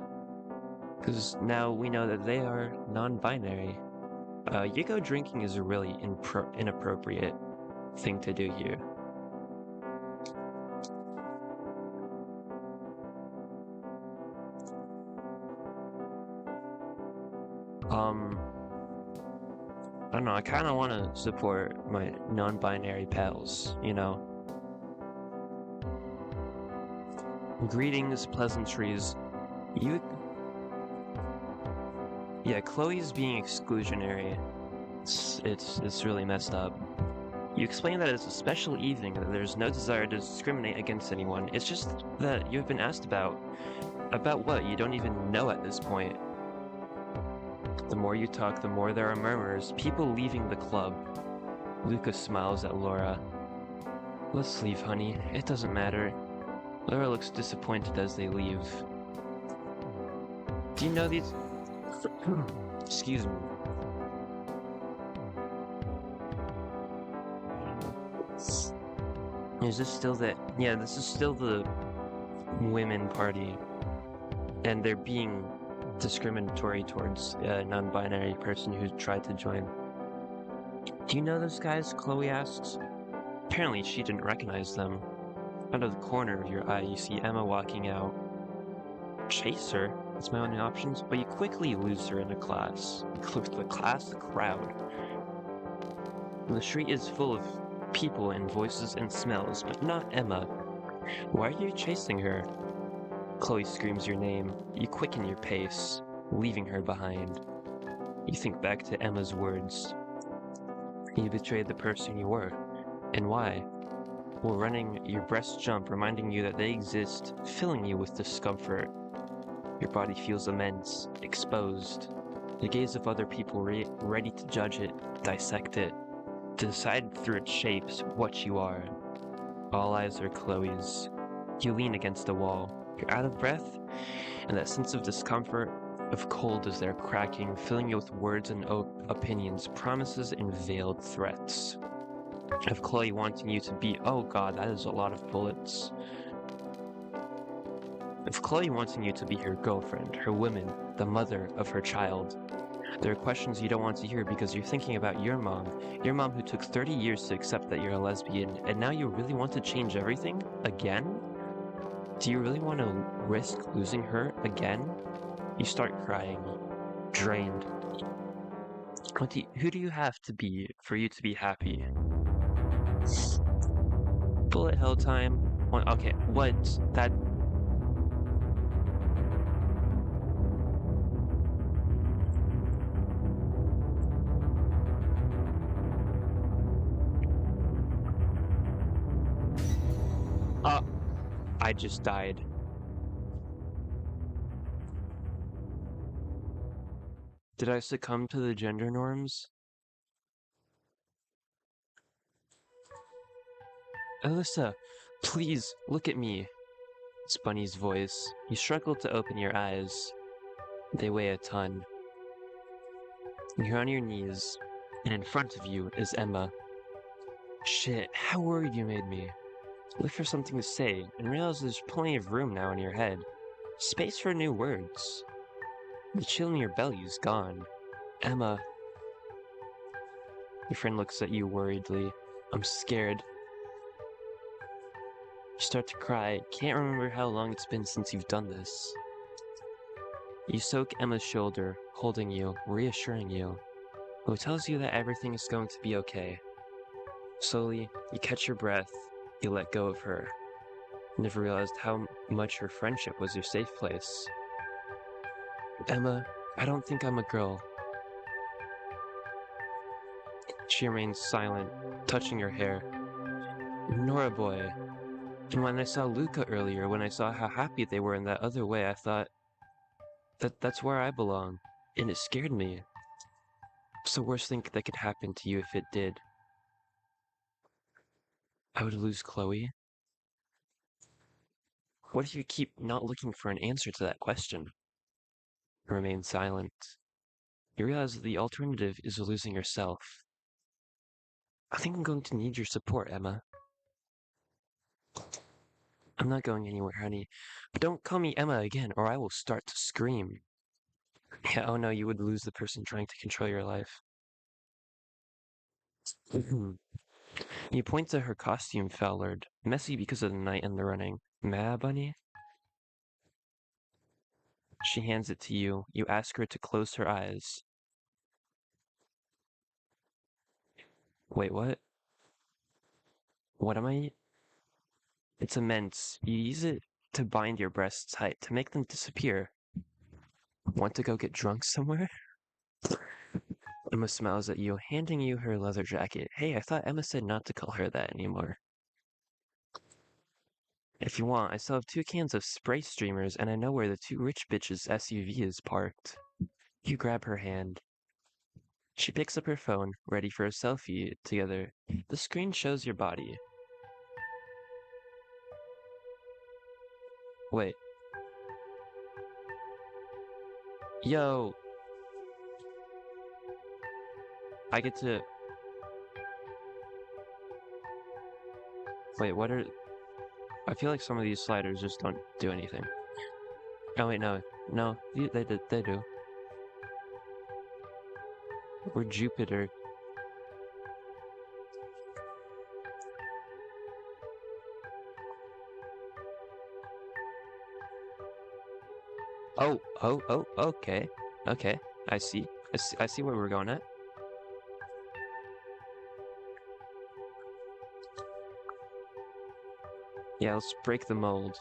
Because now we know that they are non-binary. You go drinking is a really inappropriate thing to do here. I don't know, I kind of want to support my non-binary pals, you know? Greetings, pleasantries. Yeah, Chloe's being exclusionary. It's really messed up. You explain that it's a special evening, that there's no desire to discriminate against anyone. It's just that you've been asked about what you don't even know at this point. The more you talk, the more there are murmurs, people leaving the club. Lucas smiles at Laura. Let's leave, honey. It doesn't matter. Laura looks disappointed as they leave. Do you know these... Excuse me. Is this still the... Yeah, this is still the women party. And they're being discriminatory towards a non-binary person who tried to join. Do you know those guys? Chloe asks. Apparently she didn't recognize them. Out of the corner of your eye, you see Emma walking out. Chase her? That's my only options, but you quickly lose her in a class. The crowd. The street is full of people and voices and smells, but not Emma. Why are you chasing her? Chloe screams your name. You quicken your pace, leaving her behind. You think back to Emma's words. You betrayed the person you were. And why? While running, your breasts jump, reminding you that they exist, filling you with discomfort. Your body feels immense, exposed. The gaze of other people ready to judge it, dissect it, to decide through its shapes what you are. All eyes are Chloe's. You lean against the wall. You're out of breath, and that sense of discomfort, of cold as they're cracking, filling you with words and opinions, promises and veiled threats. Of Chloe wanting you to be, oh god, that is a lot of bullets. Of Chloe wanting you to be her girlfriend, her woman, the mother of her child. There are questions you don't want to hear because you're thinking about your mom who took 30 years to accept that you're a lesbian, and now you really want to change everything? Again? Do you really want to risk losing her again? You start crying, drained. Who do you have to be for you to be happy? Bullet hell time. Okay, what? That. I just died. Did I succumb to the gender norms? Alyssa, please, look at me. It's Bunny's voice. You struggle to open your eyes. They weigh a ton. You're on your knees, and in front of you is Emma. Shit, how worried you made me. Look for something to say, and realize there's plenty of room now in your head. Space for new words. The chill in your belly is gone. Emma. Your friend looks at you worriedly. I'm scared. You start to cry. Can't remember how long it's been since you've done this. You soak Emma's shoulder, holding you, reassuring you, who tells you that everything is going to be okay. Slowly, you catch your breath, you let go of her. You never realized how much her friendship was your safe place. Emma, I don't think I'm a girl. She remains silent, touching her hair. Nor a boy. And when I saw Luca earlier, when I saw how happy they were in that other way, I thought, that's where I belong. And it scared me. What's the worst thing that could happen to you if it did? I would lose Chloe. What if you keep not looking for an answer to that question? Remain silent. You realize that the alternative is losing yourself. I think I'm going to need your support, Emma. I'm not going anywhere, honey. But don't call me Emma again, or I will start to scream. Yeah, oh no, you would lose the person trying to control your life. You point to her costume fallered, messy because of the night and the running. Ma, Bunny? She hands it to you. You ask her to close her eyes. Wait, what? What am I? It's immense. You use it to bind your breasts tight, to make them disappear. Want to go get drunk somewhere? Emma smiles at you, handing you her leather jacket. Hey, I thought Emma said not to call her that anymore. If you want, I still have 2 cans of spray streamers, and I know where the 2 rich bitches' SUV is parked. You grab her hand. She picks up her phone, ready for a selfie together. The screen shows your body. Wait. Yo! I get to... Wait, what are... I feel like some of these sliders just don't do anything. Oh wait, no. No, they do. We're Jupiter. Oh, okay. Okay, I see. I see where we're going at. Yeah, let's break the mold.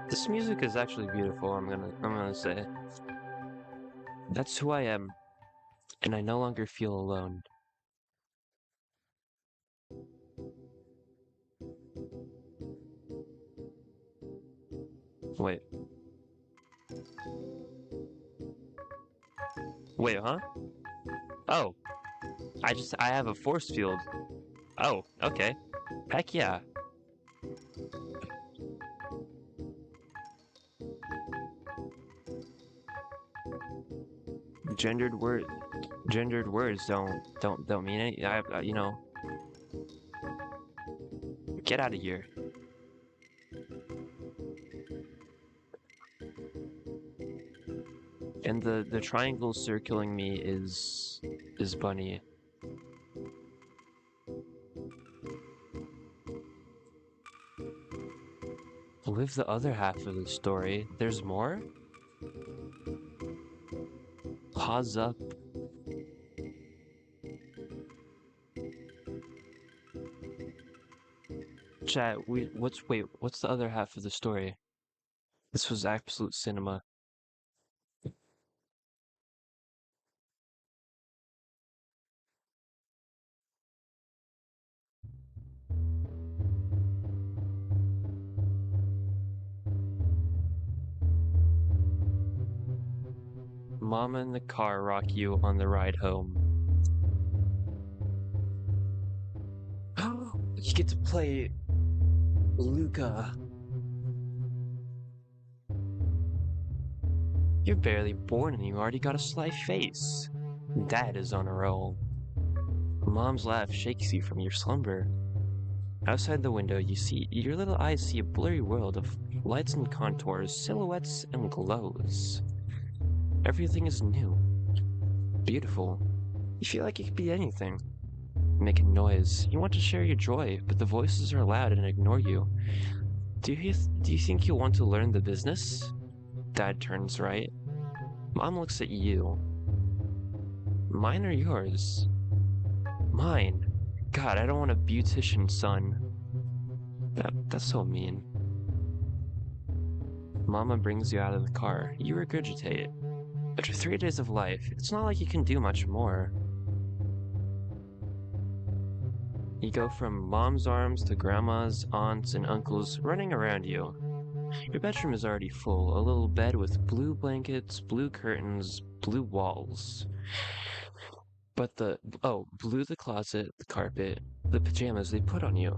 This music is actually beautiful, I'm gonna say. That's who I am, and I no longer feel alone. Wait. Wait, huh? Oh, I have a force field. Oh, okay. Heck yeah. Gendered word, gendered words don't mean it. You know, Get out of here. And the triangle circling me is Bunny. Live the other half of the story. There's more? Pause up. Chat, what's the other half of the story? This was absolute cinema. Mama and the car rock you on the ride home. You get to play Luca. You're barely born and you already got a sly face. Dad is on a roll. Mom's laugh shakes you from your slumber. Outside the window, your little eyes see a blurry world of lights and contours, silhouettes and glows. Everything is new, beautiful. You feel like it could be anything. Making noise. You want to share your joy, but the voices are loud and ignore you. Do you think you'll want to learn the business? Dad turns right. Mom looks at you. Mine or yours? Mine. God, I don't want a beautician son. That's so mean. Mama brings you out of the car. You regurgitate. After 3 days of life, it's not like you can do much more. You go from mom's arms to grandma's, aunts, and uncles running around you. Your bedroom is already full, a little bed with blue blankets, blue curtains, blue walls. But blue the closet, the carpet, the pajamas they put on you.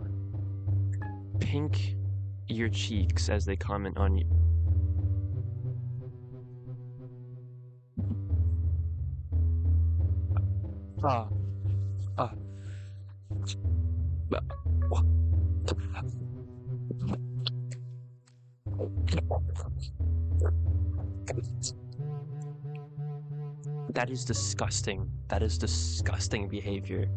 Pink your cheeks as they comment on you. Ah. That is disgusting. That is disgusting behavior.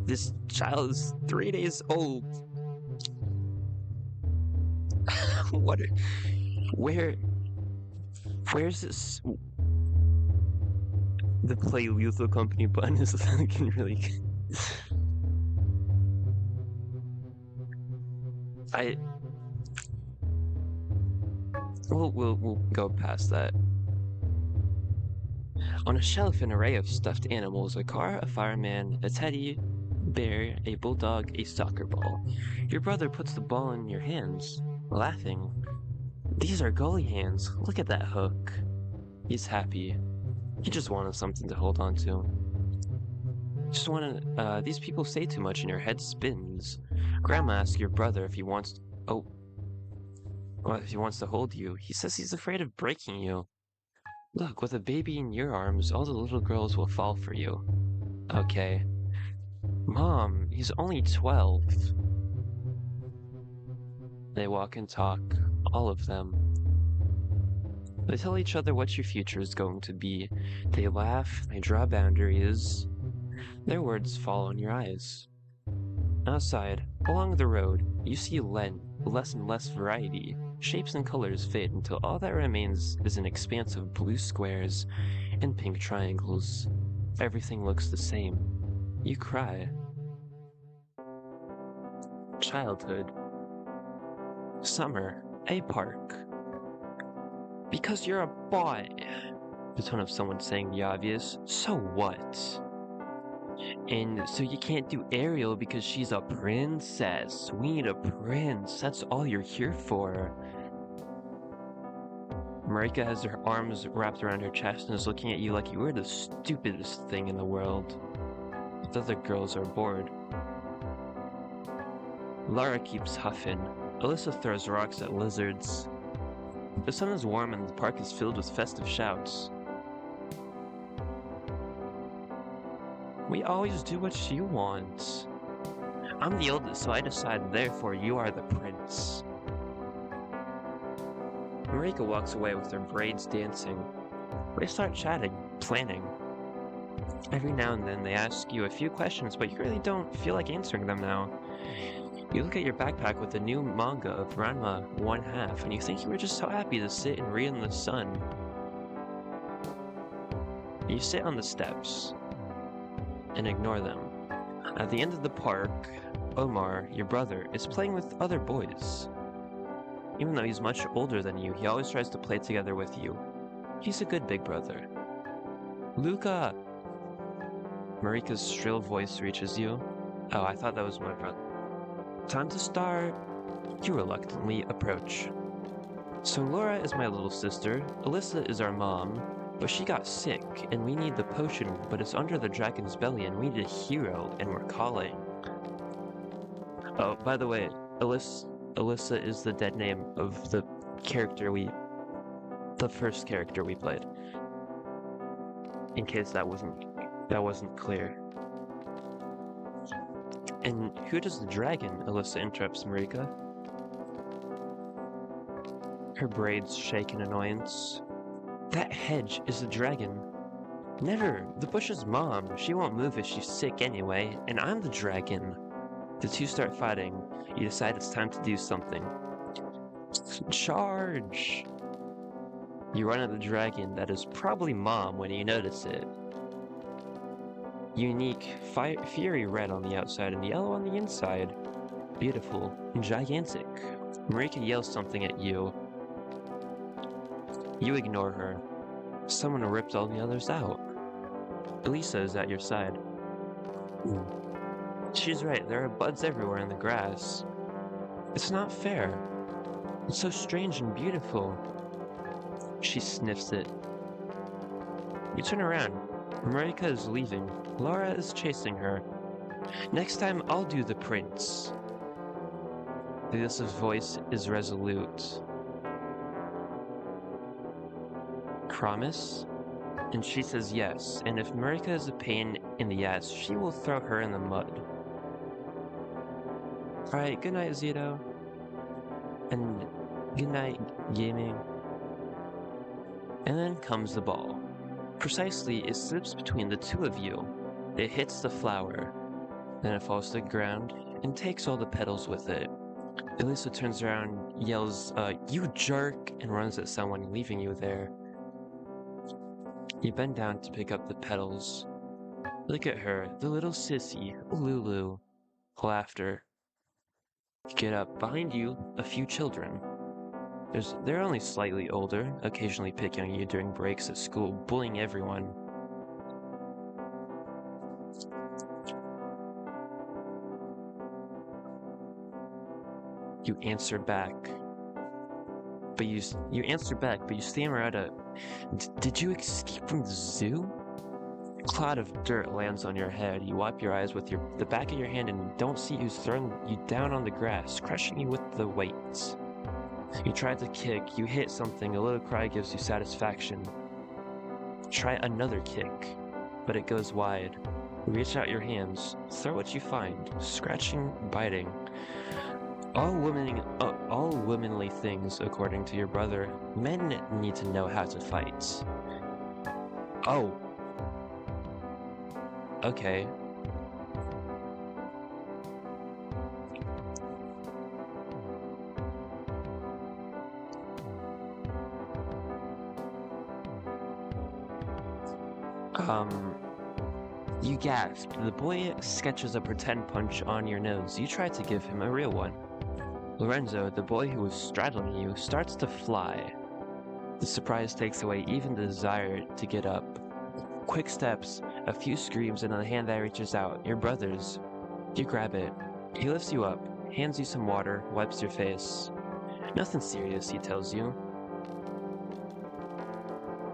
This child is 3 days old. Where's this? The Play Lethal Company button is looking really good. We'll go past that. On a shelf, an array of stuffed animals: a car, a fireman, a teddy bear, a bulldog, a soccer ball. Your brother puts the ball in your hands, laughing. These are goalie hands. Look at that hook. He's happy. He just wanted something to hold on to. These people say too much and your head spins. Grandma asks your brother if he wants to hold you. He says he's afraid of breaking you. Look, with a baby in your arms, all the little girls will fall for you. Okay. Mom, he's only 12. They walk and talk, all of them. They tell each other what your future is going to be. They laugh, they draw boundaries. Their words fall on your eyes. Outside, along the road, you see less and less variety. Shapes and colors fade until all that remains is an expanse of blue squares and pink triangles. Everything looks the same. You cry. Childhood. Summer. A park. Because you're a boy. The tone of someone saying the obvious. So what? And so you can't do Ariel because she's a princess. We need a prince. That's all you're here for. Marika has her arms wrapped around her chest and is looking at you like you were the stupidest thing in the world. The other girls are bored. Lara keeps huffing. Alyssa throws rocks at lizards. The sun is warm and the park is filled with festive shouts. We always do what she wants. I'm the oldest, so I decide, therefore you are the prince. Marika walks away with her braids dancing. They start chatting, planning. Every now and then they ask you a few questions, but you really don't feel like answering them now. You look at your backpack with the new manga of Ranma 1/2, and you think you were just so happy to sit and read in the sun. You sit on the steps and ignore them. At the end of the park, Omar, your brother, is playing with other boys. Even though he's much older than you, he always tries to play together with you. He's a good big brother. Luca! Marika's shrill voice reaches you. Oh, I thought that was my brother. Time to start. You reluctantly approach. So Laura is my little sister, Alyssa is our mom, but she got sick, and we need the potion, but it's under the dragon's belly, and we need a hero, and we're calling. Oh, by the way, Alyssa is the dead name of the first character we played. In case that wasn't clear. And who does the dragon? Alyssa interrupts Marika. Her braids shake in annoyance. That hedge is the dragon. Never! The bush's mom. She won't move if she's sick anyway, and I'm the dragon. The two start fighting. You decide it's time to do something. Charge! You run at the dragon that is probably mom when you notice it. Unique, fiery red on the outside and yellow on the inside. Beautiful, gigantic. Marika yells something at you. You ignore her. Someone ripped all the others out. Elisa is at your side. She's right, there are buds everywhere in the grass. It's not fair. It's so strange and beautiful. She sniffs it. You turn around. Marika is leaving. Laura is chasing her. Next time, I'll do the prince. Elisa's voice is resolute. Promise? And she says yes, and if Marika is a pain in the ass, she will throw her in the mud. Alright, good night, Zito. And good night, gaming. And then comes the ball. Precisely, it slips between the two of you. It hits the flower. Then it falls to the ground and takes all the petals with it. Elisa turns around, yells, you jerk, and runs at someone, leaving you there. You bend down to pick up the petals. Look at her, the little sissy, Lulu. Laughter. Get up. Behind you, a few children. They're only slightly older, occasionally picking on you during breaks at school, bullying everyone. You answer back. But you stammer out a, did you escape from the zoo? A cloud of dirt lands on your head. You wipe your eyes with the back of your hand and don't see who's throwing you down on the grass, crushing you with the weights. You try to kick, you hit something, a little cry gives you satisfaction. Try another kick, but it goes wide. Reach out your hands, throw what you find, scratching, biting. All womanly things, according to your brother. Men need to know how to fight. Oh. Okay. You gasped. The boy sketches a pretend punch on your nose. You try to give him a real one. Lorenzo, the boy who was straddling you, starts to fly. The surprise takes away even the desire to get up. Quick steps, a few screams, and a hand that reaches out. Your brother's. You grab it. He lifts you up, hands you some water, wipes your face. Nothing serious, he tells you.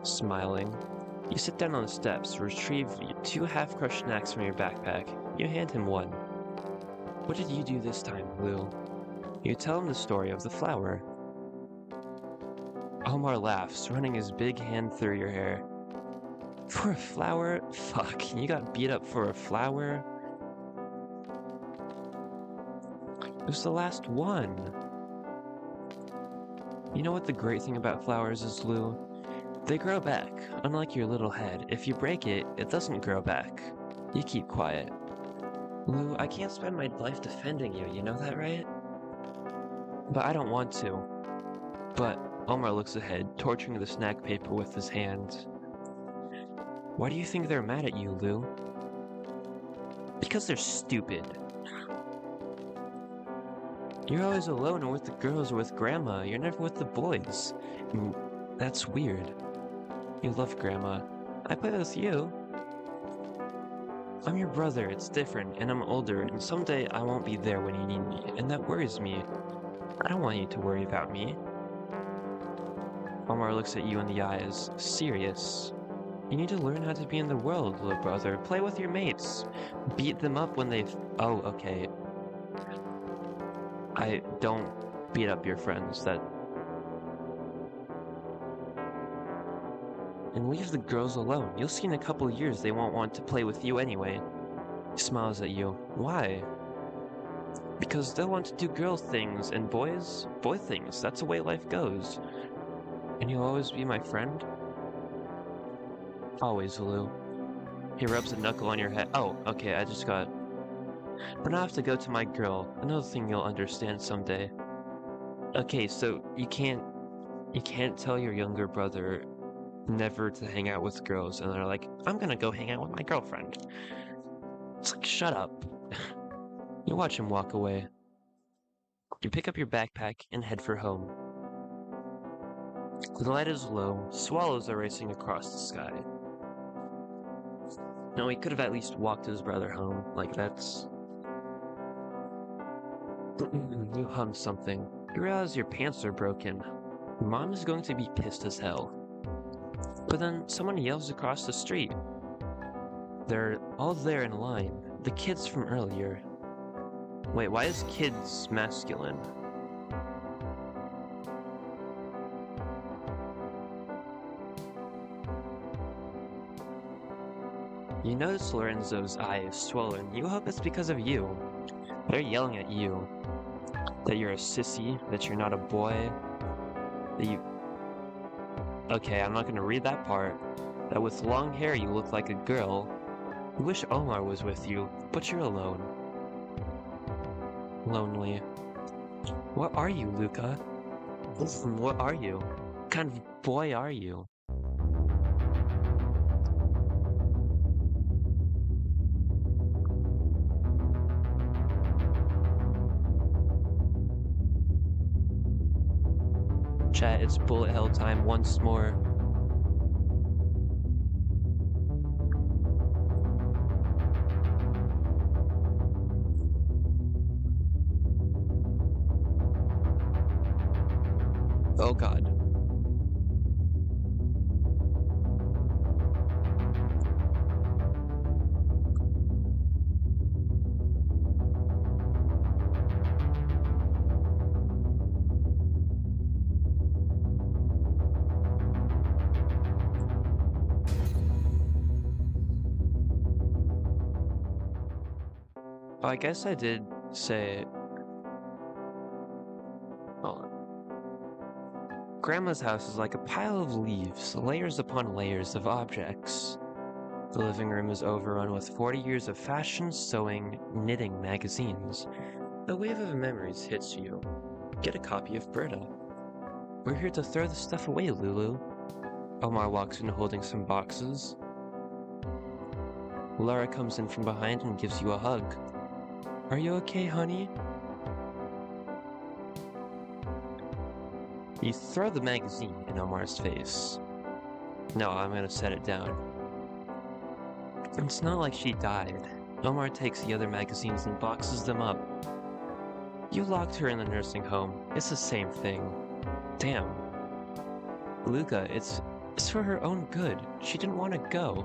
Smiling. You sit down on the steps, retrieve 2 half-crushed snacks from your backpack. You hand him one. What did you do this time, Lou? You tell him the story of the flower. Omar laughs, running his big hand through your hair. For a flower? Fuck, you got beat up for a flower? It was the last one. You know what the great thing about flowers is, Lou? They grow back. Unlike your little head, if you break it, it doesn't grow back. You keep quiet. Lou, I can't spend my life defending you know that, right? But I don't want to. But Omar looks ahead, torturing the snack paper with his hands. Why do you think they're mad at you, Lou? Because they're stupid. You're always alone or with the girls or with Grandma. You're never with the boys. That's weird. You love Grandma. I play with you. I'm your brother, it's different, and I'm older, and someday I won't be there when you need me, and that worries me. I don't want you to worry about me. Omar looks at you in the eyes, serious. You need to learn how to be in the world, little brother. Play with your mates. Beat them up when they've... Oh, okay. I don't beat up your friends, that... And leave the girls alone. You'll see in a couple years they won't want to play with you anyway. He smiles at you. Why? Because they'll want to do girl things, and boys, boy things. That's the way life goes. And you'll always be my friend? Always, Lou. He rubs a knuckle on your head. Oh, okay, I just got... But now I have to go to my girl. Another thing you'll understand someday. Okay, so you can't tell your younger brother never to hang out with girls, and they're like, I'm gonna go hang out with my girlfriend. It's like, shut up. You watch him walk away. You pick up your backpack and head for home. The light is low, swallows are racing across the sky. No, he could have at least walked his brother home, like that's... You hum something. You realize your pants are broken. Mom is going to be pissed as hell. But then someone yells across the street. They're all there in line. The kids from earlier. Wait, why is kids masculine? You notice Lorenzo's eye is swollen. You hope it's because of you. They're yelling at you. That you're a sissy, that you're not a boy, that you... Okay, I'm not gonna read that part. That with long hair you look like a girl. You wish Omar was with you, but you're alone. Lonely. What are you, Luca? What are you? What kind of boy are you? Chat, it's bullet hell time once more. Oh god. Oh, I guess I did say... Hold on. Grandma's house is like a pile of leaves, layers upon layers of objects. The living room is overrun with 40 years of fashion, sewing, knitting magazines. A wave of memories hits you. Get a copy of Berta. We're here to throw the stuff away, Lulu. Omar walks in holding some boxes. Laura comes in from behind and gives you a hug. Are you okay, honey? You throw the magazine in Omar's face. No, I'm gonna set it down. It's not like she died. Omar takes the other magazines and boxes them up. You locked her in the nursing home. It's the same thing. Damn. Luca, it's for her own good. She didn't want to go.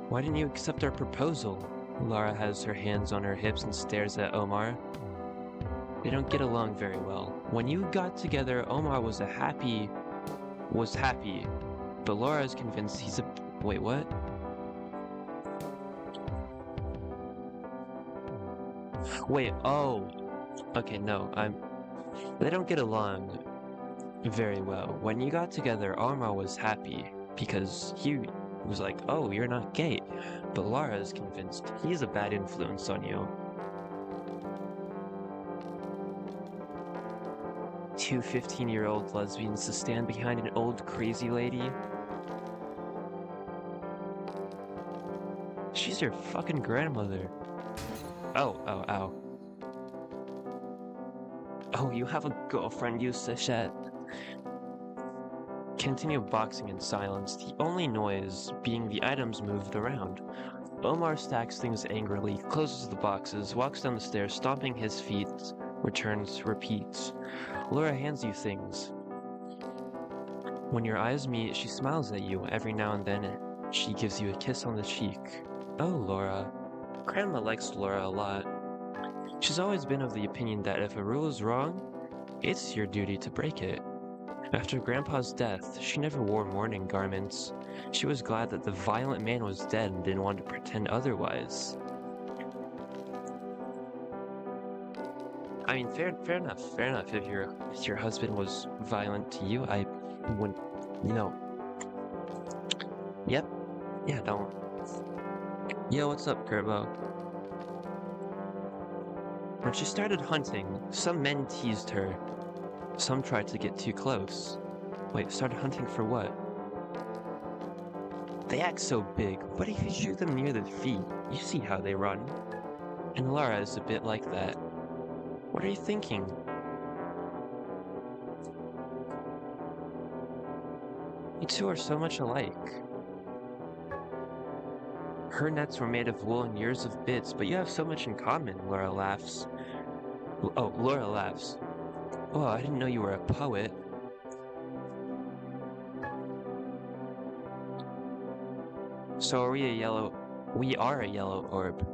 Why didn't you accept our proposal? Lara has her hands on her hips and stares at Omar. They don't get along very well. When you got together, Omar was happy. but Laura is convinced he's a... Wait, what? Wait, oh. Okay, no, They don't get along very well. When you got together, Omar was happy because he was like, oh, you're not gay. But Laura is convinced he's a bad influence on you. Two 15-year-old lesbians to stand behind an old crazy lady. She's your fucking grandmother. Oh, ow. Oh, you have a girlfriend, you sachet. Continue boxing in silence, the only noise being the items moved around. Omar stacks things angrily, closes the boxes, walks down the stairs, stomping his feet, returns, repeats. Laura hands you things. When your eyes meet, she smiles at you. Every now and then, she gives you a kiss on the cheek. Oh, Laura. Grandma likes Laura a lot. She's always been of the opinion that if a rule is wrong, it's your duty to break it. After Grandpa's death, she never wore mourning garments. She was glad that the violent man was dead and didn't want to pretend otherwise. I mean, fair enough. If your husband was violent to you, I wouldn't, Yep. Yeah, don't. Yo, what's up, Gerbo? When she started hunting, some men teased her. Some tried to get too close. Wait, started hunting for what? They act so big. What if you shoot them near their feet? You see how they run. And Laura is a bit like that. What are you thinking? You two are so much alike. Her nets were made of wool and yours of bits, but you have so much in common, Laura laughs. Oh, Laura laughs. Oh, I didn't know you were a poet. So are we a yellow... We are a yellow orb.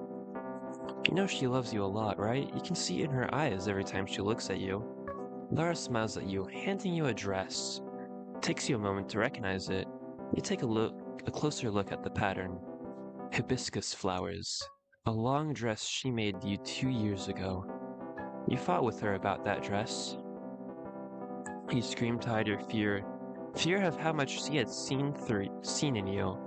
You know she loves you a lot, right? You can see it in her eyes every time she looks at you. Laura smiles at you, handing you a dress. It takes you a moment to recognize it. You take a closer look at the pattern. Hibiscus flowers. A long dress she made you 2 years ago. You fought with her about that dress. You screamed to hide your fear. Fear of how much she had seen in you.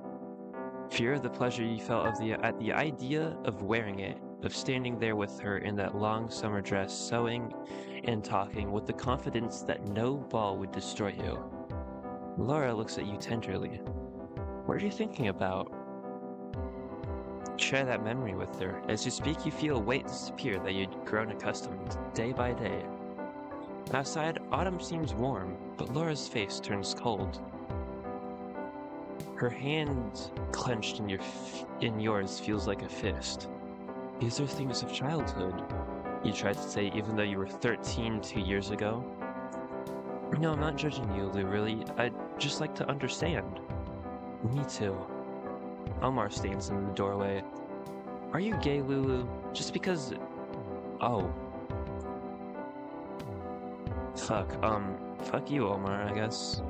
Fear of the pleasure you felt at the idea of wearing it, of standing there with her in that long summer dress, sewing and talking with the confidence that no ball would destroy you. Laura looks at you tenderly. What are you thinking about? Share that memory with her. As you speak, you feel a weight disappear that you'd grown accustomed, day by day. Outside, autumn seems warm, but Laura's face turns cold. Her hand clenched in yours feels like a fist. These are things of childhood, you tried to say even though you were 13 2 years ago. No, I'm not judging you, Lou, really. I'd just like to understand. Me too. Omar stands in the doorway. Are you gay, Lulu? Just because... Oh. Fuck you, Omar, I guess.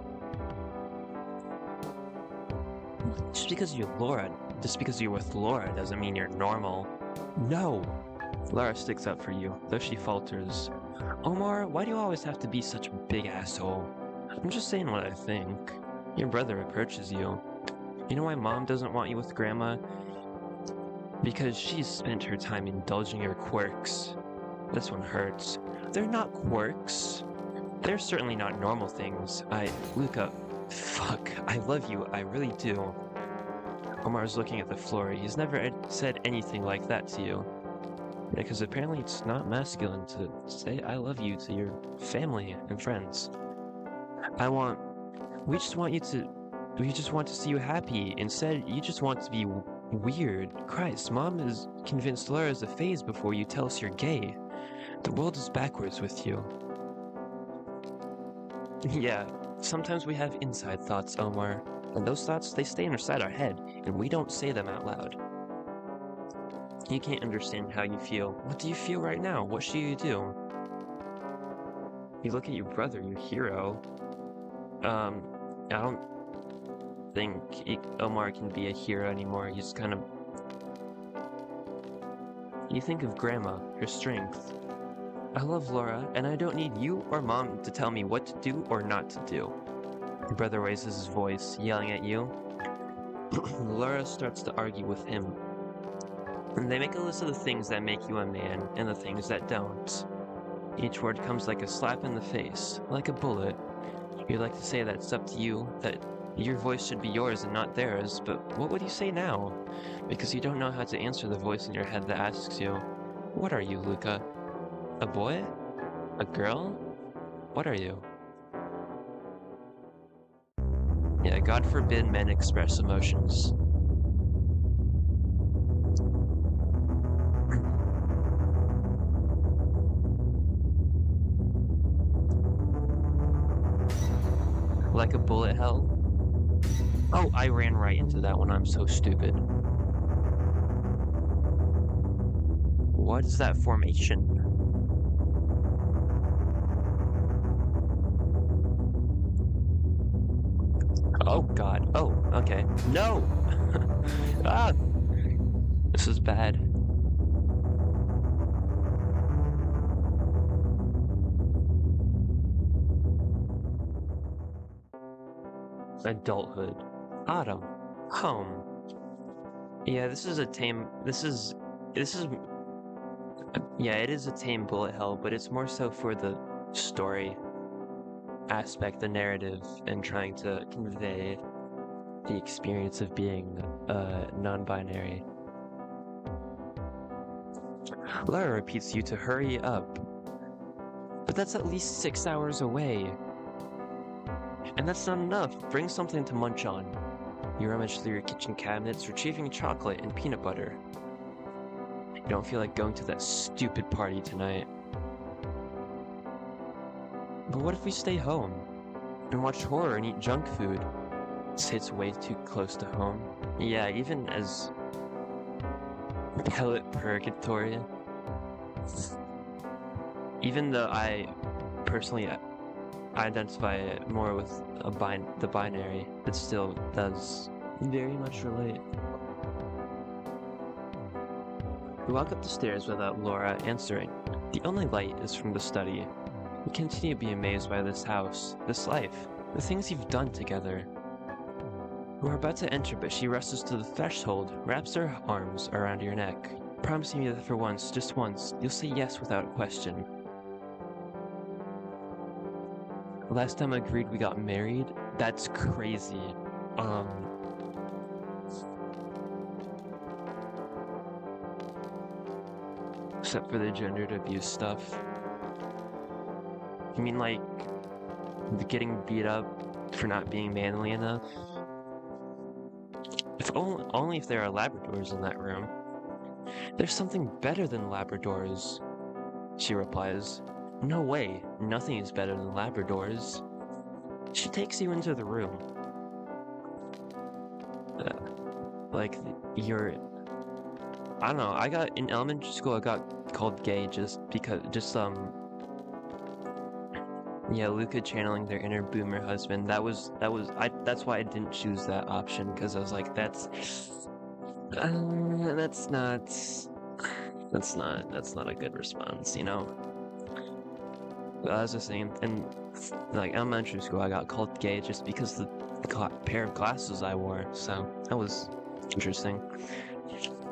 Just because you're with Laura doesn't mean you're normal. No! Laura sticks up for you, though she falters. Omar, why do you always have to be such a big asshole? I'm just saying what I think. Your brother reproaches you. You know why Mom doesn't want you with Grandma? Because she's spent her time indulging your quirks. This one hurts. They're not quirks. They're certainly not normal things. Luca, fuck, I love you, I really do. Omar's looking at the floor. He's never said anything like that to you. Because apparently it's not masculine to say I love you to your family and friends. We just want to see you happy. Instead, you just want to be weird. Christ, Mom is convinced Laura's a phase before you tell us you're gay. The world is backwards with you. Yeah, sometimes we have inside thoughts, Omar. And those thoughts, they stay inside our head, and we don't say them out loud. You can't understand how you feel. What do you feel right now? What should you do? You look at your brother, your hero. think Omar can be a hero anymore. He's kind of... You think of Grandma, her strength. I love Laura, and I don't need you or Mom to tell me what to do or not to do. Your brother raises his voice, yelling at you. Laura starts to argue with him. And they make a list of the things that make you a man and the things that don't. Each word comes like a slap in the face, like a bullet. You'd like to say that it's up to you, that your voice should be yours and not theirs, but what would you say now? Because you don't know how to answer the voice in your head that asks you, what are you, Luca? A boy? A girl? What are you? Yeah, God forbid men express emotions. Like a bullet hell? Oh, I ran right into that one. I'm so stupid. What is that formation? Oh god. Oh, okay. No! Ah! This is bad. Adulthood. Autumn. Home. Yeah, this is a tame... Yeah, it is a tame bullet hell, but it's more so for the story aspect, the narrative, and trying to convey the experience of being non-binary. Lara repeats you to hurry up. But that's at least 6 hours away. And that's not enough. Bring something to munch on. You rummage through your kitchen cabinets, retrieving chocolate and peanut butter. You don't feel like going to that stupid party tonight. But what if we stay home and watch horror and eat junk food? This hits way too close to home. Yeah, even as pellet purgatory. Even though I personally identify more with the binary, it still does very much relate. We walk up the stairs without Laura answering. The only light is from the study. We continue to be amazed by this house, this life, the things you've done together. We're about to enter, but she rushes to the threshold, wraps her arms around your neck, promising you that for once, just once, you'll say yes without question. Last time I agreed we got married? That's crazy. Except for the gendered abuse stuff. You mean like getting beat up for not being manly enough? If only if there are Labradors in that room. There's something better than Labradors, she replies. No way, nothing is better than Labradors. She takes you into the room. I don't know, in elementary school I got called gay yeah, Luca channeling their inner boomer husband. That's why I didn't choose that option, because I was like, that's not a good response, you know? I was just saying, in like elementary school, I got called gay just because the pair of glasses I wore, so that was interesting.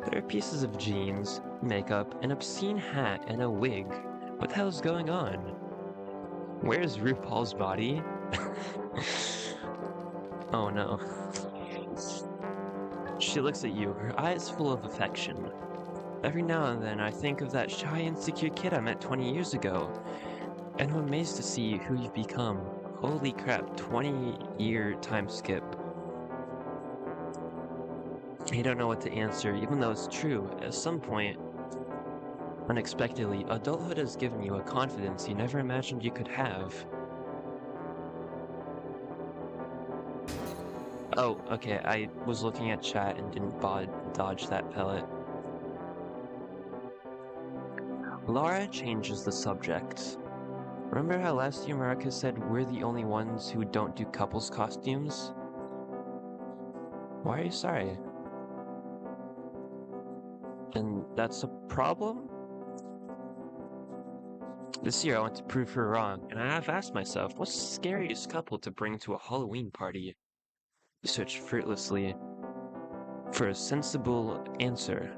There are pieces of jeans, makeup, an obscene hat, and a wig. What the hell is going on? Where's RuPaul's body? Oh no. She looks at you, her eyes full of affection. Every now and then I think of that shy, insecure kid I met 20 years ago. And I'm amazed to see who you've become. Holy crap, 20-year time skip. You don't know what to answer, even though it's true. At some point, unexpectedly, adulthood has given you a confidence you never imagined you could have. Oh, okay, I was looking at chat and didn't dodge that pellet. Laura changes the subject. Remember how last year Marika said we're the only ones who don't do couples costumes? Why are you sorry? And that's a problem? This year I want to prove her wrong, and I have asked myself, what's the scariest couple to bring to a Halloween party? You search fruitlessly for a sensible answer.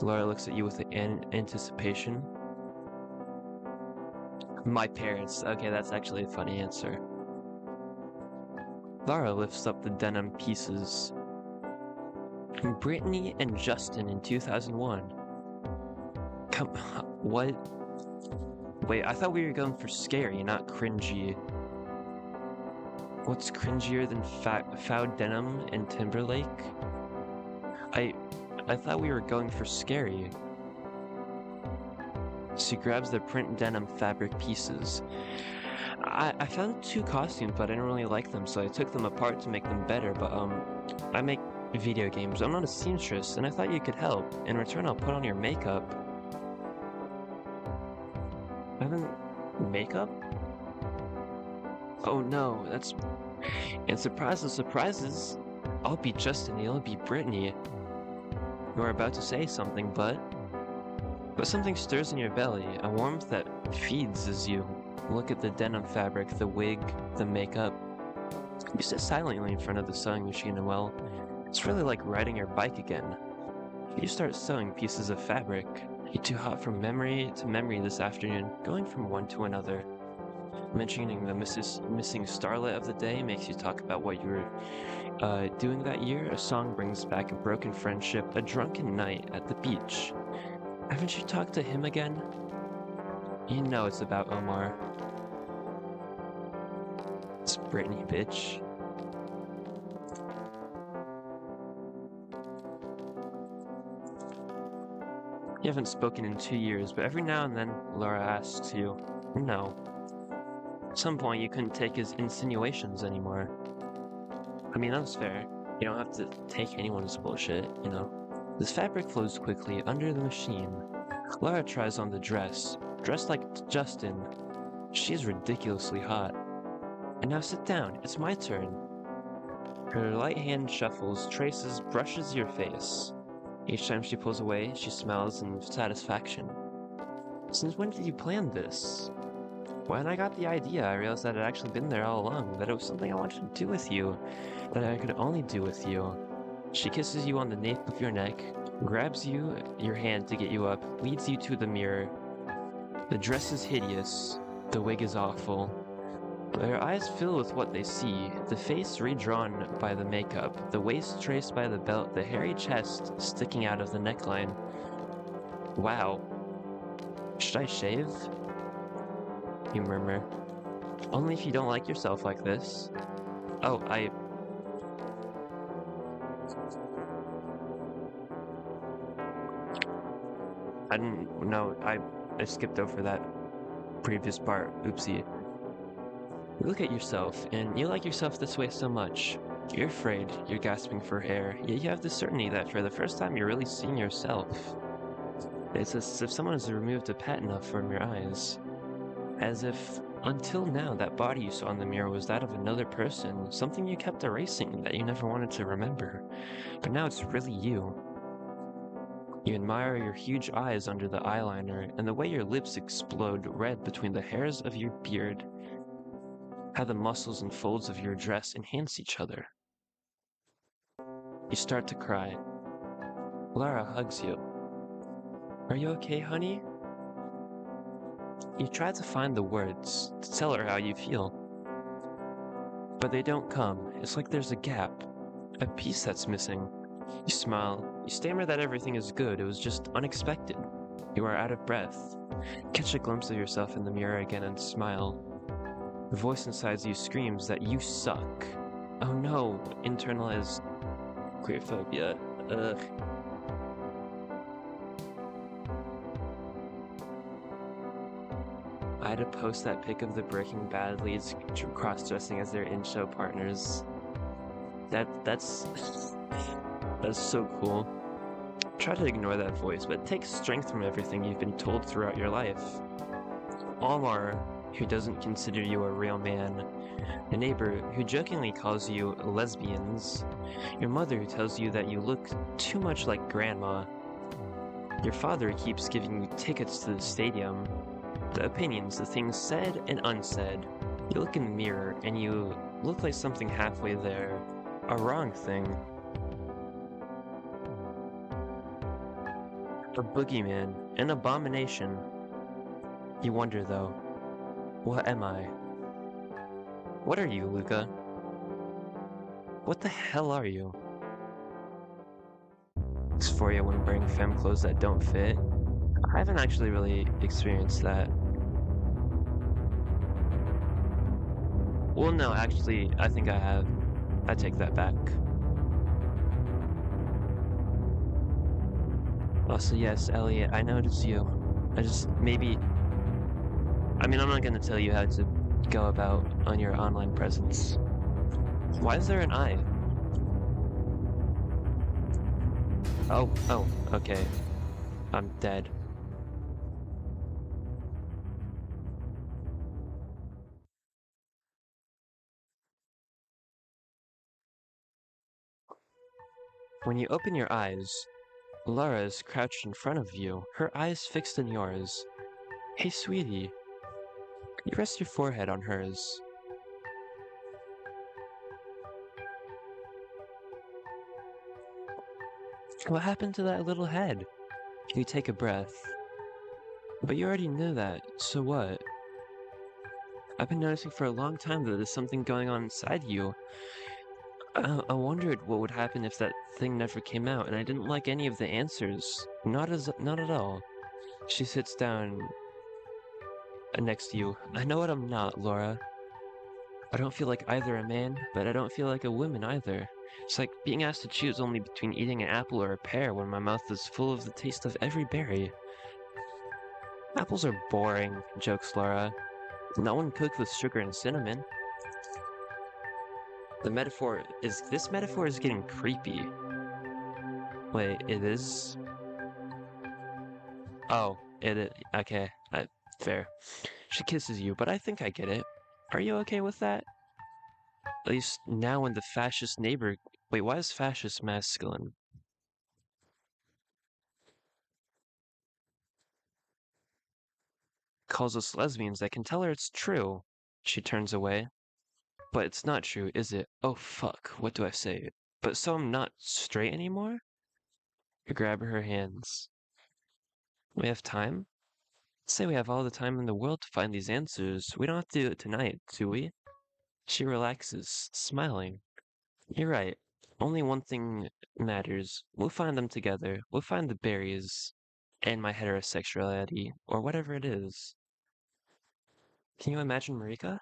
Laura looks at you with anticipation. My parents. Okay, that's actually a funny answer. Laura lifts up the denim pieces. Brittany and Justin in 2001. Come, what? Wait, I thought we were going for scary, not cringy. What's cringier than found denim and Timberlake? I thought we were going for scary. She grabs the print denim fabric pieces. I found 2 costumes, but I didn't really like them, so I took them apart to make them better, but I make video games. I'm not a seamstress, and I thought you could help. In return, I'll put on your makeup. I haven't... makeup? Oh no, that's... And surprises, surprises! I'll be Justin, you'll be Brittany. You are about to say something, but something stirs in your belly, a warmth that feeds as you look at the denim fabric, the wig, the makeup. You sit silently in front of the sewing machine and well, it's really like riding your bike again. You start sewing pieces of fabric. You're too hot from memory to memory this afternoon, going from one to another. Mentioning the missing starlet of the day makes you talk about what you were doing that year. A song brings back a broken friendship, a drunken night at the beach. Haven't you talked to him again? You know it's about Omar. It's Brittany, bitch. You haven't spoken in 2 years, but every now and then Laura asks you, no. At some point you couldn't take his insinuations anymore. I mean, that was fair. You don't have to take anyone's bullshit, you know. This fabric flows quickly under the machine. Laura tries on the dress. Dressed like Justin. She's ridiculously hot. And now sit down, it's my turn. Her light hand shuffles, traces, brushes your face. Each time she pulls away, she smiles in satisfaction. Since when did you plan this? When I got the idea, I realized that it had actually been there all along, that it was something I wanted to do with you, that I could only do with you. She kisses you on the nape of your neck, grabs your hand to get you up, leads you to the mirror. The dress is hideous, the wig is awful. Their eyes fill with what they see, the face redrawn by the makeup, the waist traced by the belt, the hairy chest sticking out of the neckline. Wow. Should I shave? You murmur. Only if you don't like yourself like this. Oh, I didn't know. I skipped over that previous part. Oopsie. You look at yourself, and you like yourself this way so much. You're afraid, you're gasping for air, yet you have the certainty that for the first time you're really seeing yourself. It's as if someone has removed a patina from your eyes. As if, until now, that body you saw in the mirror was that of another person, something you kept erasing that you never wanted to remember. But now it's really you. You admire your huge eyes under the eyeliner, and the way your lips explode red between the hairs of your beard. How the muscles and folds of your dress enhance each other. You start to cry. Lara hugs you. Are you okay, honey? You try to find the words to tell her how you feel. But they don't come. It's like there's a gap. A piece that's missing. You smile. You stammer that everything is good. It was just unexpected. You are out of breath. Catch a glimpse of yourself in the mirror again and smile. The voice inside you screams that you suck. Oh no, internalized queerphobia. Ugh. I had to post that pic of the Breaking Bad leads cross-dressing as their in-show partners. That's so cool. Try to ignore that voice, but it takes strength from everything you've been told throughout your life. Omar, who doesn't consider you a real man, a neighbor who jokingly calls you lesbians, your mother who tells you that you look too much like grandma, your father keeps giving you tickets to the stadium, the opinions, the things said and unsaid. You look in the mirror and you look like something halfway there, a wrong thing. A boogeyman, an abomination. You wonder though, what am I? What are you, Luca? What the hell are you? Dysphoria when wearing femme clothes that don't fit? I haven't actually really experienced that. Well, no, actually, I think I have. I take that back. Also, yes, Elliot, I know it's you. I'm not gonna tell you how to go about on your online presence. Why is there an eye? Oh, okay. I'm dead. When you open your eyes, Laura is crouched in front of you, her eyes fixed in yours. Hey, sweetie. You rest your forehead on hers. What happened to that little head? You take a breath. But you already knew that, so what? I've been noticing for a long time that there's something going on inside you. I wondered what would happen if that thing never came out, and I didn't like any of the answers. Not at all. She sits down next to you. I know what I'm not, Laura. I don't feel like either a man, but I don't feel like a woman either. It's like being asked to choose only between eating an apple or a pear when my mouth is full of the taste of every berry. Apples are boring, jokes Laura. Not one cooked with sugar and cinnamon. This metaphor is getting creepy. Wait, it is? Oh, okay, fair. She kisses you, but I think I get it. Are you okay with that? At least now when the fascist neighbor... Wait, why is fascist masculine? Calls us lesbians, I can tell her it's true. She turns away. But it's not true, is it? Oh fuck, what do I say? But so I'm not straight anymore? You grab her hands. We have time? Say we have all the time in the world to find these answers. We don't have to do it tonight, do we? She relaxes, smiling. You're right. Only one thing matters. We'll find them together. We'll find the berries and my heterosexuality, or whatever it is. Can you imagine Marika?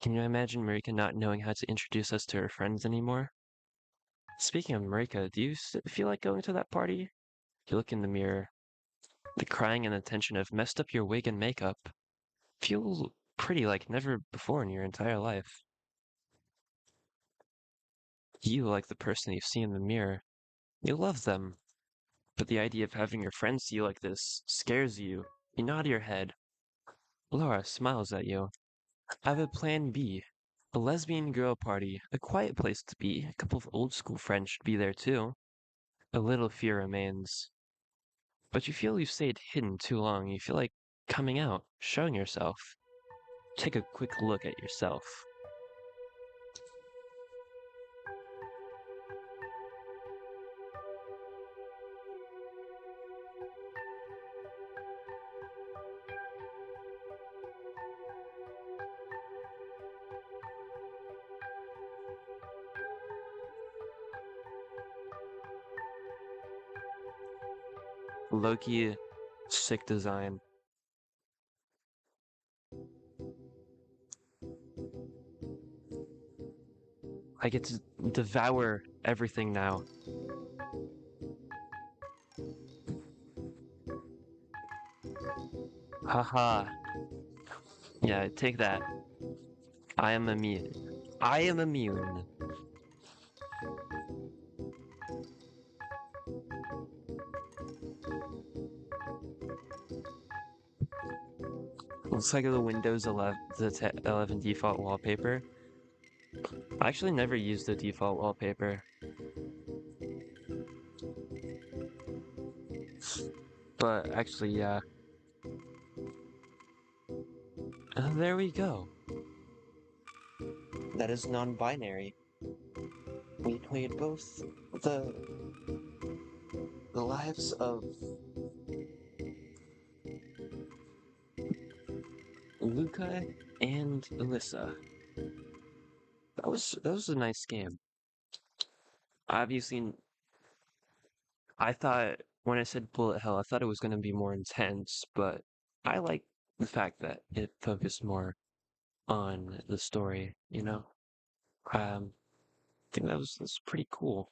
Can you imagine Marika not knowing how to introduce us to her friends anymore? Speaking of Marika, do you feel like going to that party? You look in the mirror. The crying and the tension have messed up your wig and makeup. Feel pretty like never before in your entire life. You like the person you see in the mirror. You love them. But the idea of having your friends see you like this scares you. You nod your head. Laura smiles at you. I have a plan B. A lesbian girl party. A quiet place to be. A couple of old school friends should be there too. A little fear remains. But you feel you've stayed hidden too long. You feel like coming out, showing yourself. Take a quick look at yourself. Loki, sick design. I get to devour everything now. Haha. Yeah, take that. I am immune. I am immune. It's like the Windows 11, 11 default wallpaper. I actually never used the default wallpaper, but actually, yeah. There we go. That is non-binary. We played both the the lives of Luca and Alyssa. That was a nice game. Obviously, I thought when I said bullet hell, I thought it was going to be more intense, but I like the fact that it focused more on the story, you know? I think that's pretty cool.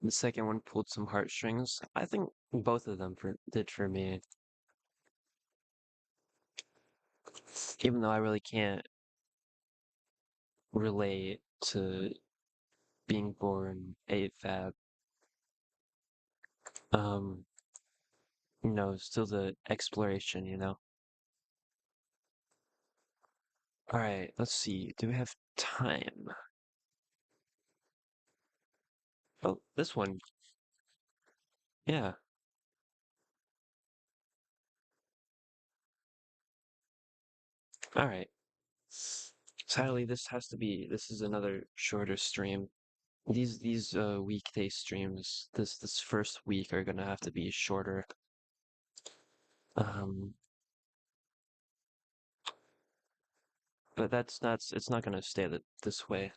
The second one pulled some heartstrings. I think both of them did for me, even though I really can't relate to being born AFAB. Um, still the exploration, you know? All right, let's see. Do we have time? Oh, this one. Yeah. All right. Sadly, this is another shorter stream. These weekday streams, this first week are gonna have to be shorter. Um, but it's not gonna stay this way.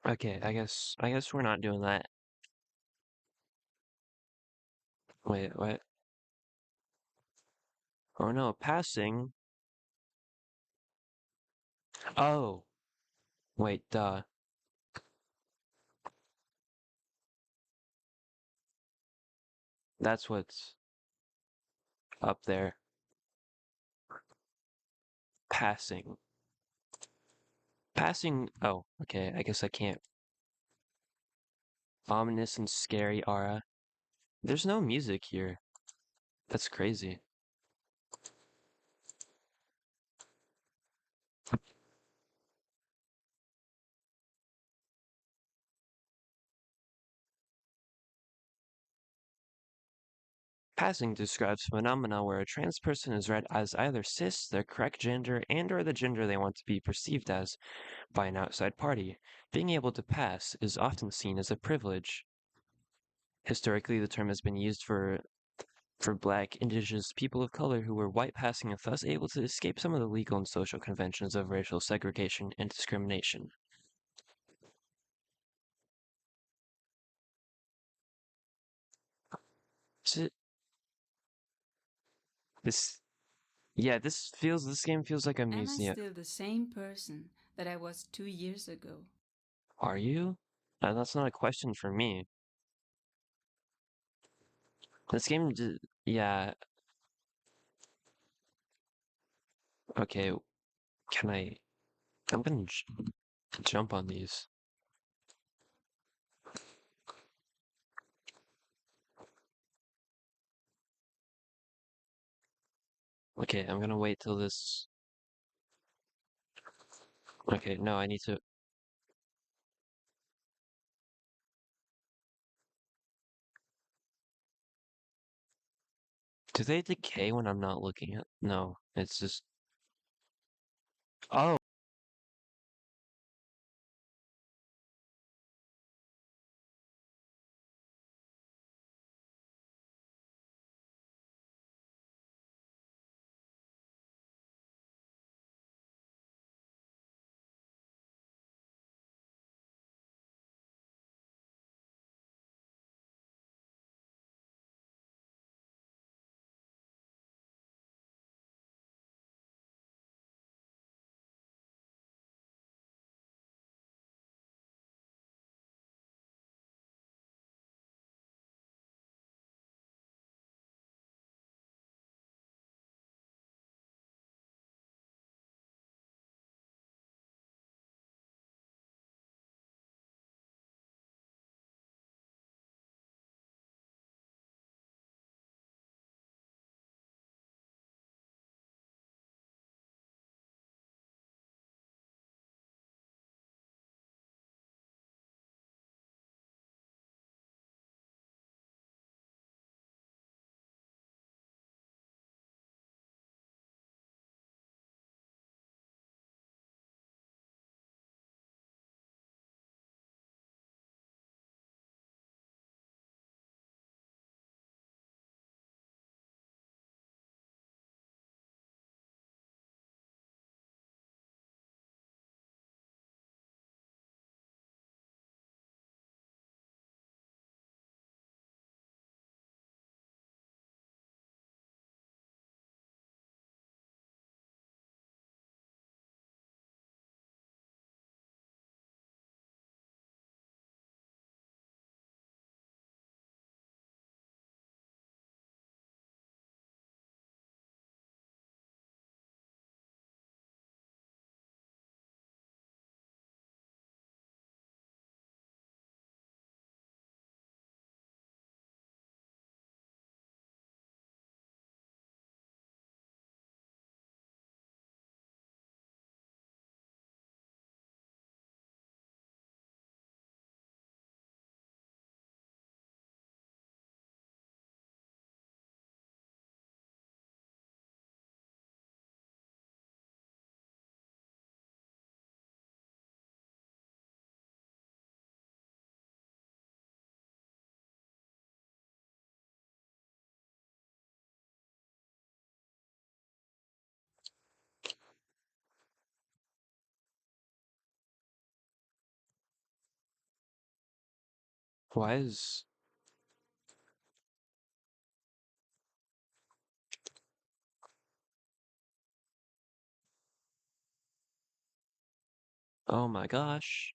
Okay, I guess we're not doing that. Wait, what? Oh no, passing. Oh, wait, duh. That's what's up there. Passing. Passing. Oh, okay. I guess I can't. Ominous and scary aura. There's no music here. That's crazy. Passing describes phenomena where a trans person is read as either cis, their correct gender, and or the gender they want to be perceived as by an outside party. Being able to pass is often seen as a privilege. Historically, the term has been used for Black, Indigenous people of color who were white passing and thus able to escape some of the legal and social conventions of racial segregation and discrimination. So, this, yeah, this game feels like a Am I museum. still the same person that I was 2 years ago? Are you? That's not a question for me. This game, yeah, okay, can I, I'm gonna jump on these. Okay, I'm gonna wait till this, okay, no, I need to, do they decay when I'm not looking at, no, it's just, oh, Why is... Oh my gosh.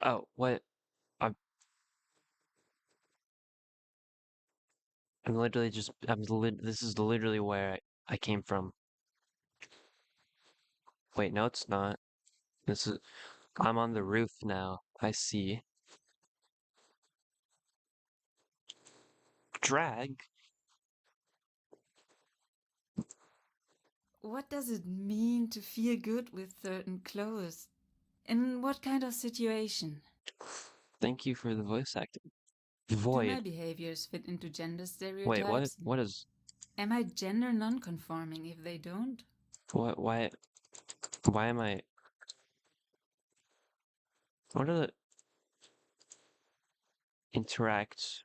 Oh, what? I'm, I'm literally just, this is literally where I came from. Wait, no, it's not. This is, I'm on the roof now. I see. Drag? What does it mean to feel good with certain clothes? In what kind of situation? Thank you for the voice acting. Do my Void. behaviors fit into gender Wait, what? stereotypes? What is... Am I gender non-conforming if they don't? What? Why am I... What are the... Interact...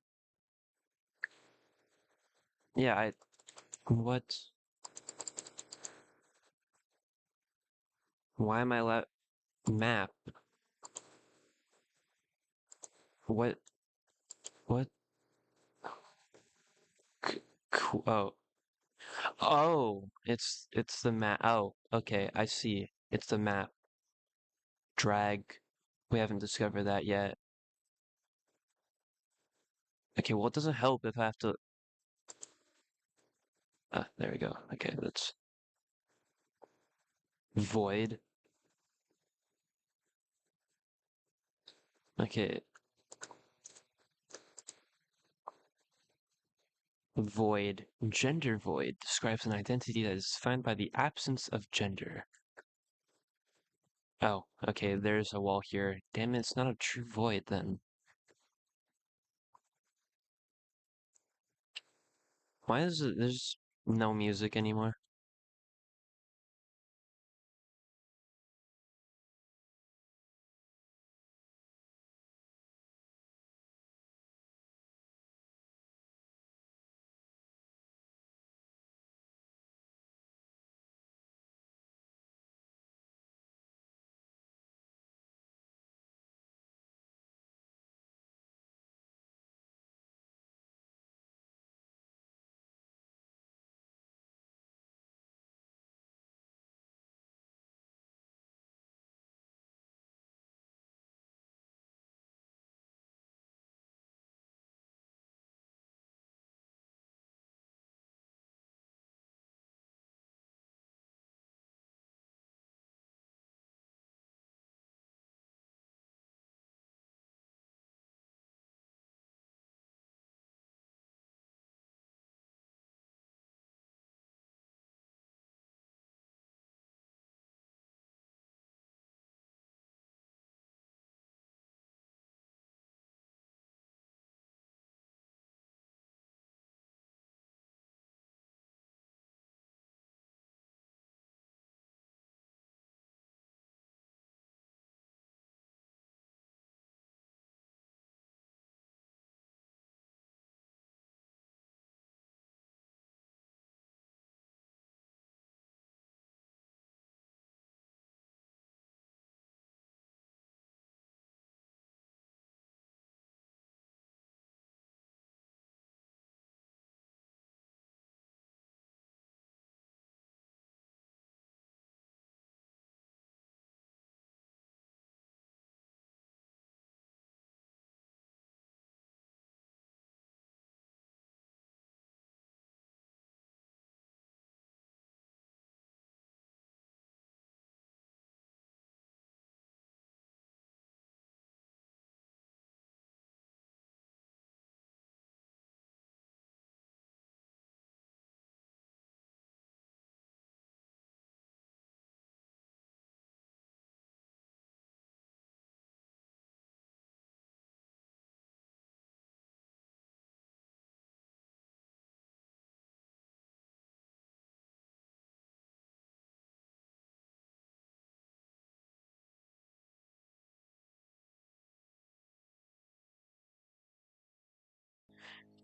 Yeah, I... What? Why am I let... Map? What? What? Oh. Oh! It's the map. Oh, okay, I see. It's the map. Drag. We haven't discovered that yet. Okay, well, it doesn't help if I have to... Ah, there we go. Okay, that's... Void. Okay, void. Gender void describes an identity that is defined by the absence of gender. Oh, okay, there's a wall here. Damn it, it's not a true void then. Why is it there's no music anymore?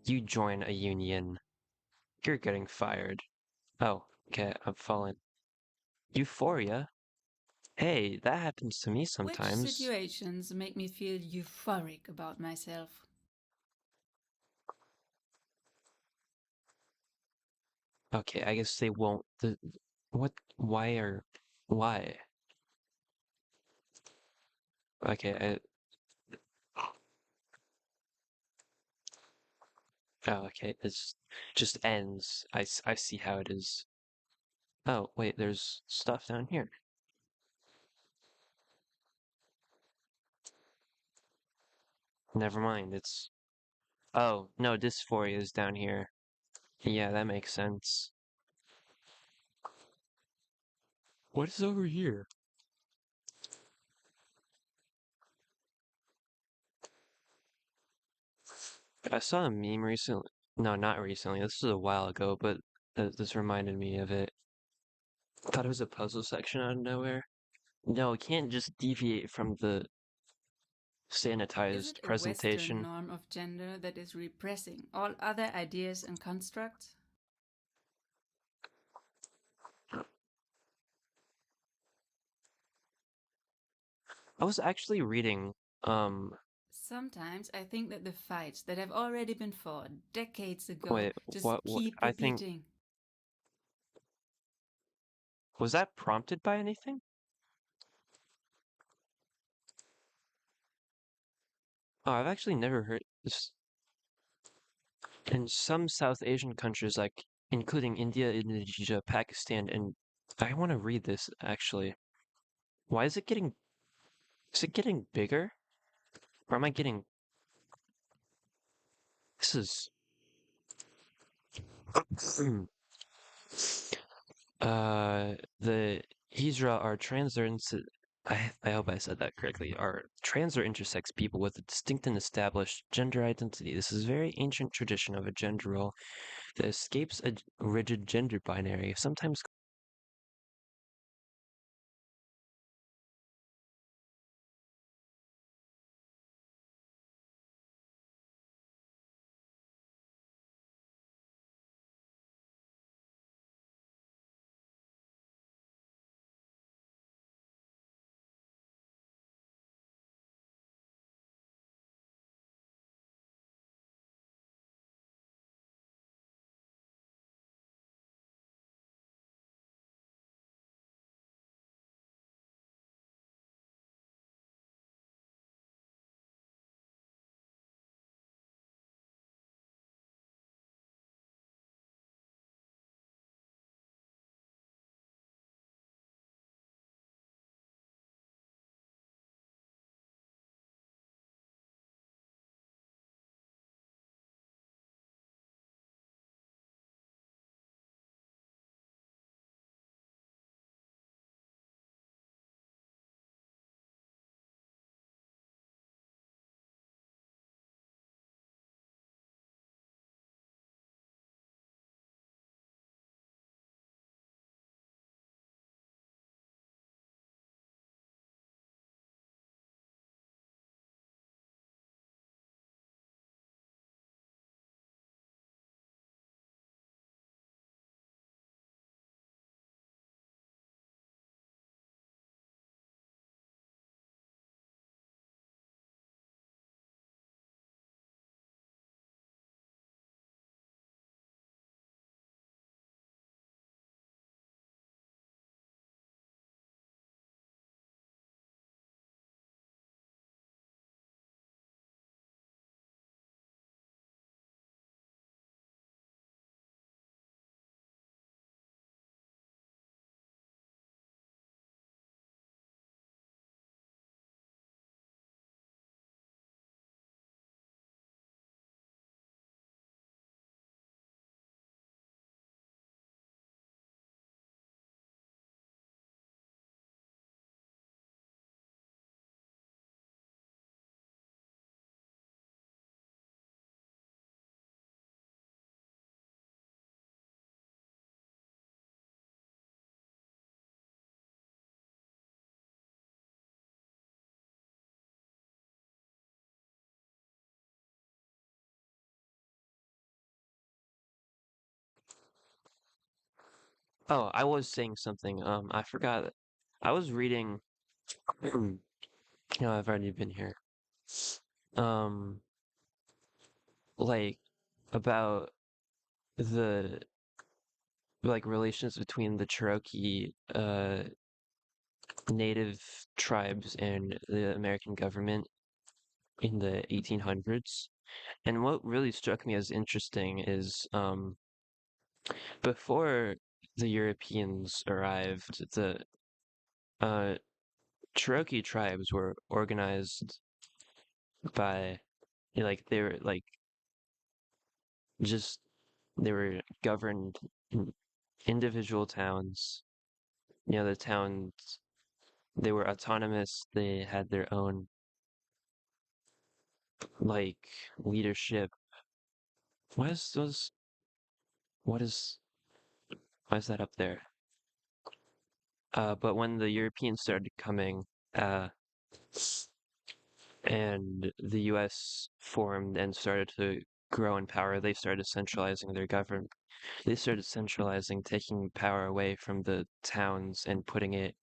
You join a union. You're getting fired. Oh, okay, I'm falling. Euphoria? Hey, that happens to me Which sometimes. situations make me feel euphoric about myself? Okay, I guess they won't. What? Why? Okay, oh, okay, this just ends. I see how it is. Oh, wait, there's stuff down here. Never mind, it's... Oh, no, dysphoria is down here. Yeah, that makes sense. What is over here? I saw a meme recently. No, not recently. This was a while ago, but this reminded me of it. Thought it was a puzzle section out of nowhere. No, it can't just deviate from the Is it sanitized a Western presentation. norm of gender that is repressing all other ideas and constructs? I was actually reading, Sometimes I think that the fights that have already been fought decades ago wait, just keep I think, repeating. was that prompted by anything? Oh, I've actually never heard this. In some South Asian countries, like including India, Indonesia, Pakistan, and I want to read this actually. Why is it getting bigger? Or am I getting, this is, the Hijra are I hope I said that correctly, are trans or intersex people with a distinct and established gender identity. This is a very ancient tradition of a gender role that escapes a rigid gender binary, sometimes Oh, I was saying something. I forgot. I was reading. No, I've already been here. Um, like about the relations between the Cherokee native tribes and the American government in the 1800s. And what really struck me as interesting is before the Europeans arrived, the uh, Cherokee tribes were organized by they were just they were governed in individual towns. The towns they were autonomous. They had their own like leadership. What is those? What is why is that up there? But when the Europeans started coming, uh, and the U.S. formed and started to grow in power, they started centralizing their government. They started centralizing, taking power away from the towns and putting it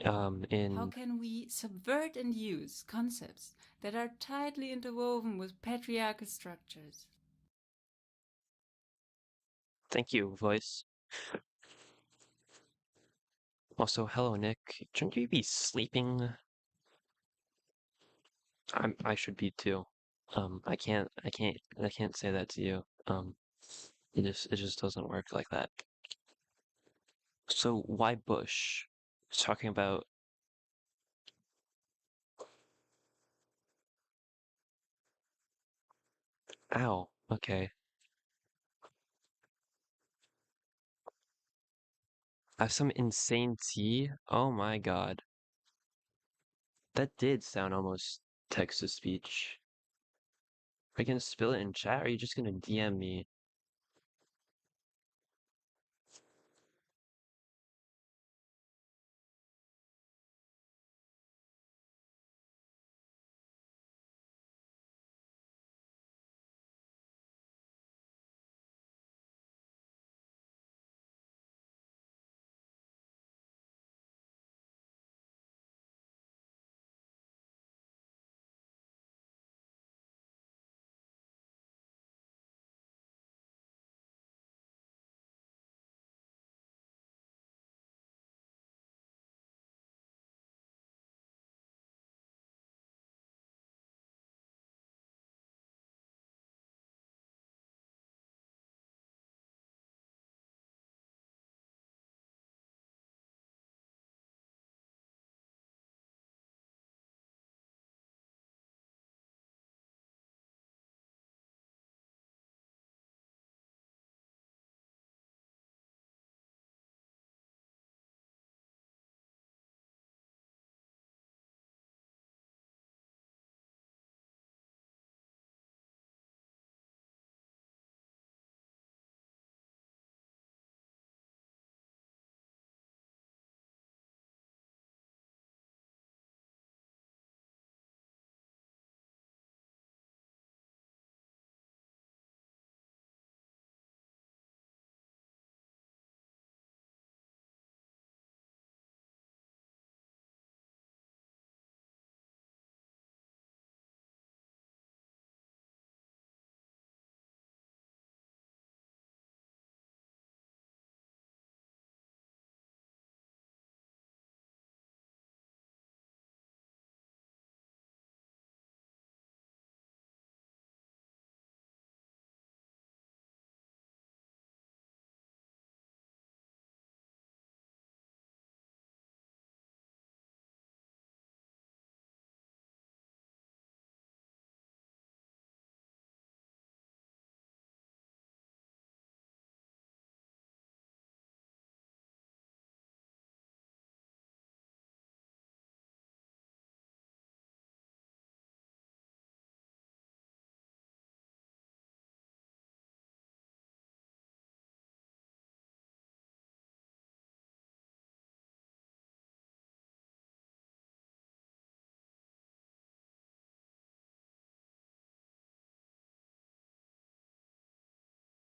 How in. can we subvert and use concepts that are tightly interwoven with patriarchal structures? Thank you, voice. Also, hello, Nick. Shouldn't you be sleeping? I should be too. I can't say that to you. It just doesn't work like that. So why Bush? It's talking about, ow, okay. I have some insane tea. Oh my God. That did sound almost text to speech. Are you gonna spill it in chat or are you just gonna DM me?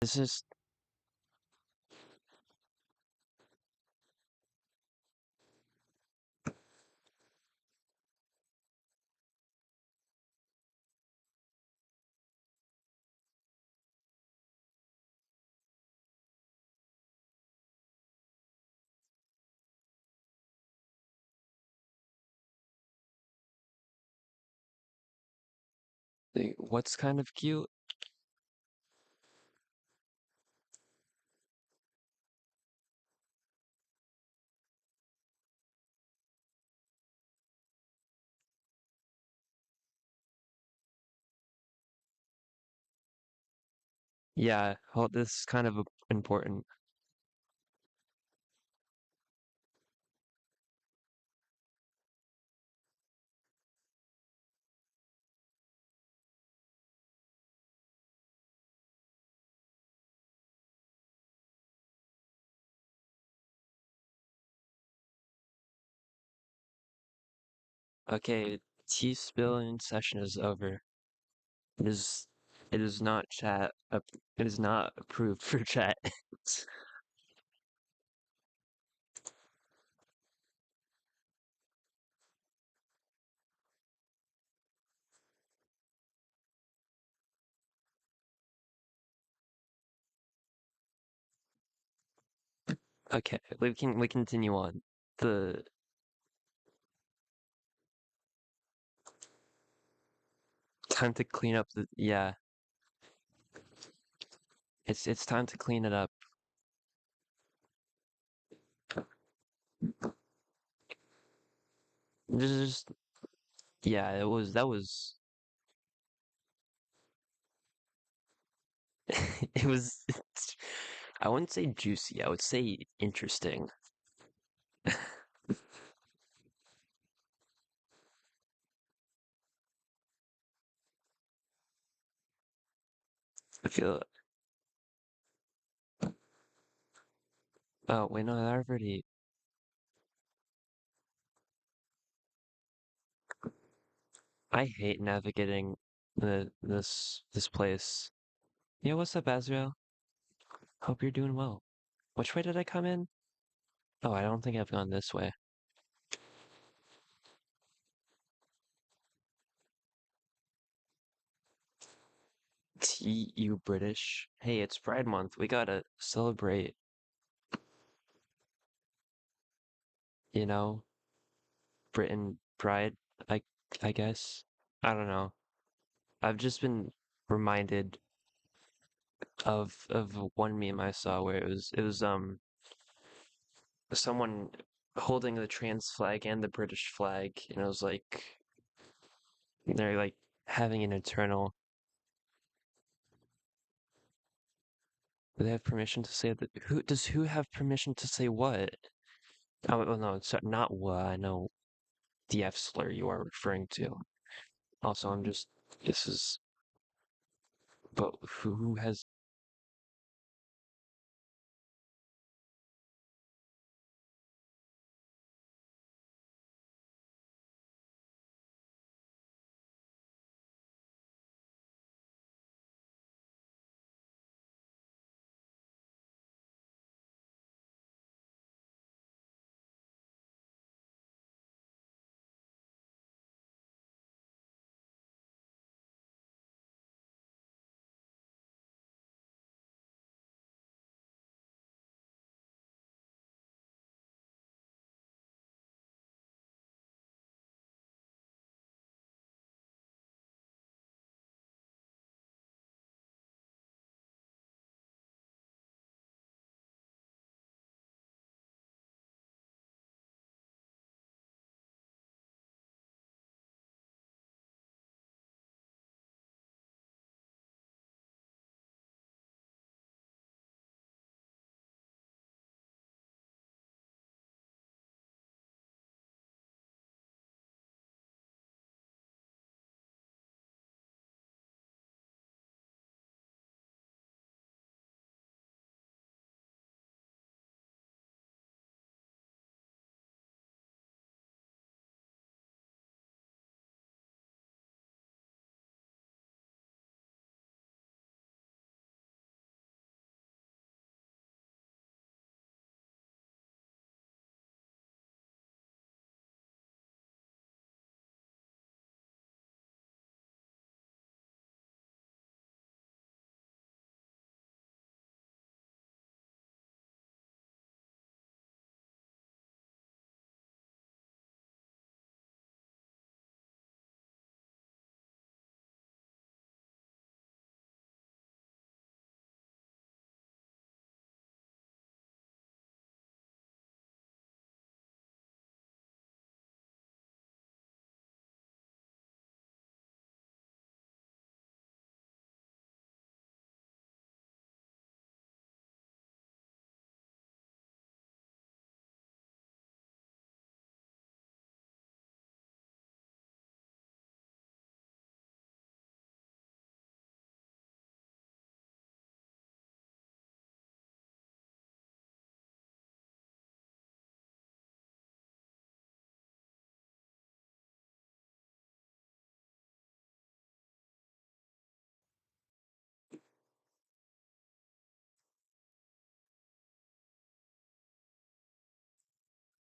This is What's kind of cute? Yeah, hold this is kind of important. Okay, tea spilling session is over. It is it is not it is not approved for chat. Okay, we continue on. The time to clean up the yeah, it's time to clean it up. This is just yeah, that was it was I wouldn't say juicy, I would say interesting. I feel oh wait no, I already I hate navigating this place. Yeah, what's up, Azrael? Hope you're doing well. Which way did I come in? Oh, I don't think I've gone this way. You British. Hey, it's Pride Month. We gotta celebrate, you know, Britain Pride, I I guess. I don't know. I've just been reminded of one meme I saw where it was someone holding the trans flag and the British flag, and it was like they're like having an eternal. Do they have permission to say that? Who have permission to say what? Oh no, it's not what I know. The F slur you are referring to. Also, I'm just this is but who has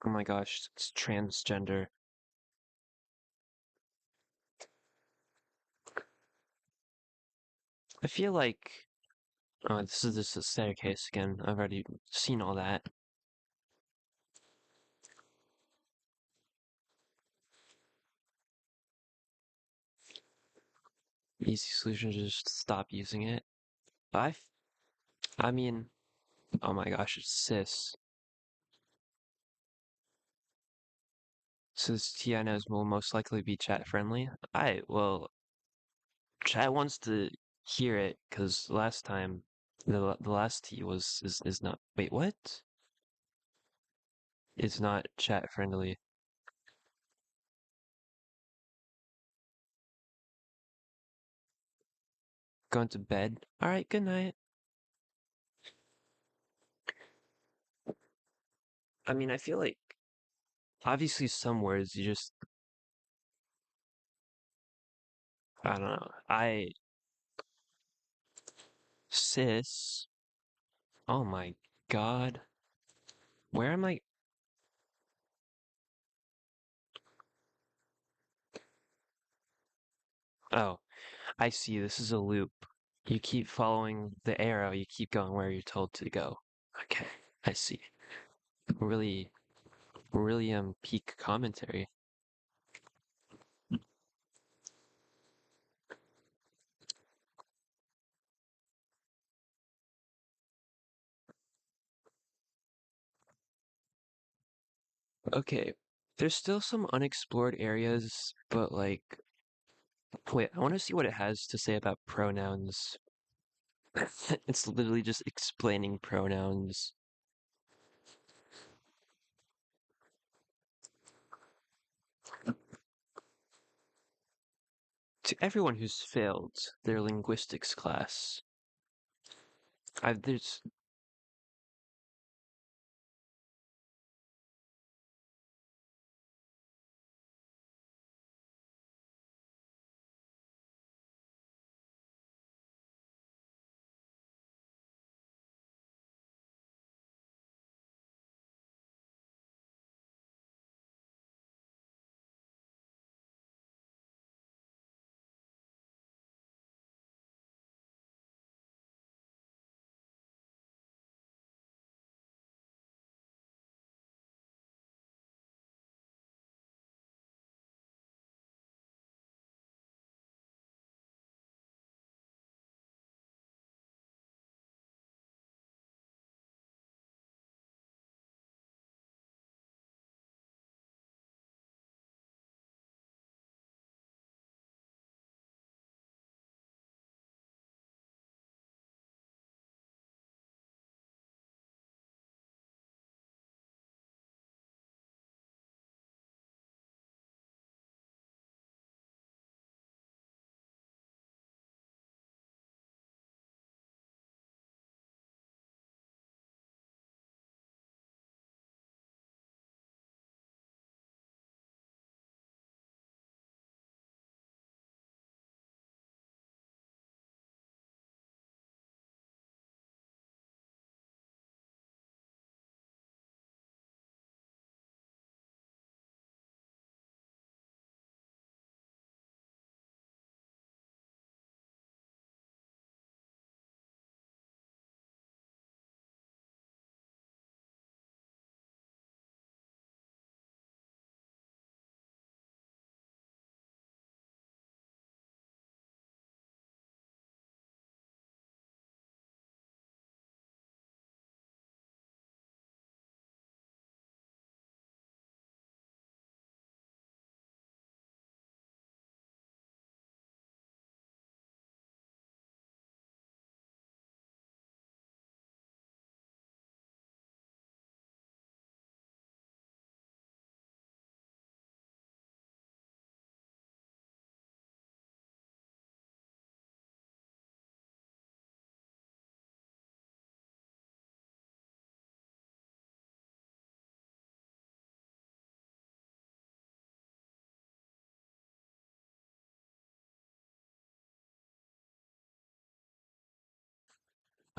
Oh my gosh, it's transgender. I feel like oh, this is just a staircase again. I've already seen all that. Easy solution to just stop using it. I, f- I mean, oh my gosh, it's cis. Cis TNOs will most likely be chat friendly. Well, chat wants to hear it because last time, the last T is not. Wait, what? It's not chat friendly. Going to bed. All right, good night. I mean, I feel like obviously some words you just I don't know. I cis. Oh my God. Where am I? Oh, I see. This is a loop. You keep following the arrow. You keep going where you're told to go. Okay, I see. Really, really peak commentary. Okay, there's still some unexplored areas, but like, wait, I want to see what it has to say about pronouns. It's literally just explaining pronouns. To everyone who's failed their linguistics class, there's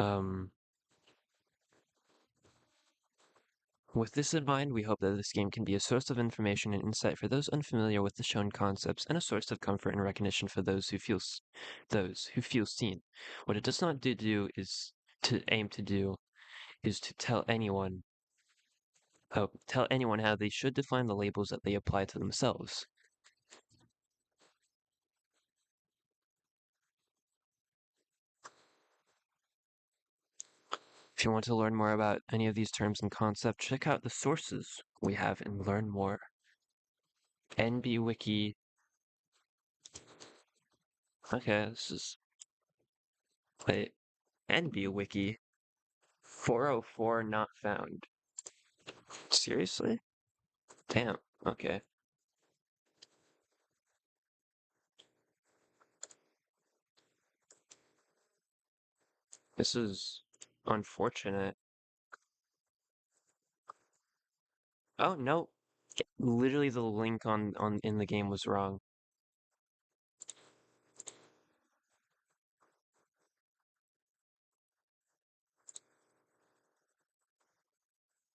um With this in mind, we hope that this game can be a source of information and insight for those unfamiliar with the shown concepts, and a source of comfort and recognition for those who feel seen. What it does not do is to tell anyone how they should define the labels that they apply to themselves. If you want to learn more about any of these terms and concepts, check out the sources we have and learn more. NBWiki. Okay, this is wait. NBWiki 404 not found. Seriously? Damn. Okay. This is unfortunate. Oh no. Literally the link on in the game was wrong.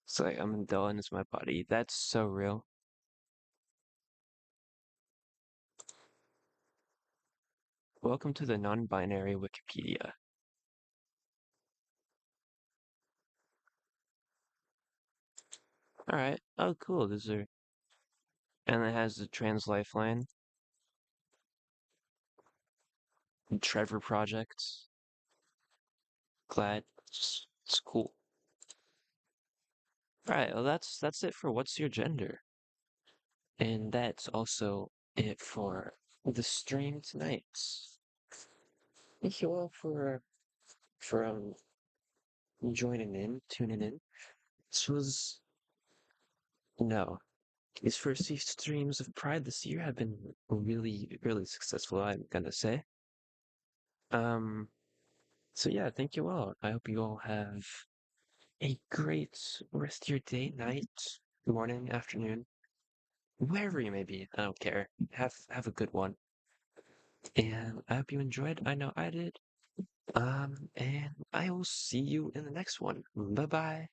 It's like I'm dull and it's my body. That's so real. Welcome to the non-binary Wikipedia. Alright. Oh cool. And it has the trans lifeline. Trevor Project. Glad. It's cool. Alright, well that's it for what's your gender. And that's also it for the stream tonight. Thank you all for joining in, tuning in. This was no. These first few streams of Pride this year have been really, really successful, I'm gonna say. Um so yeah, thank you all. I hope you all have a great rest of your day, night, morning, afternoon, wherever you may be. I don't care. Have a good one. And I hope you enjoyed. I know I did. And I will see you in the next one. Bye bye.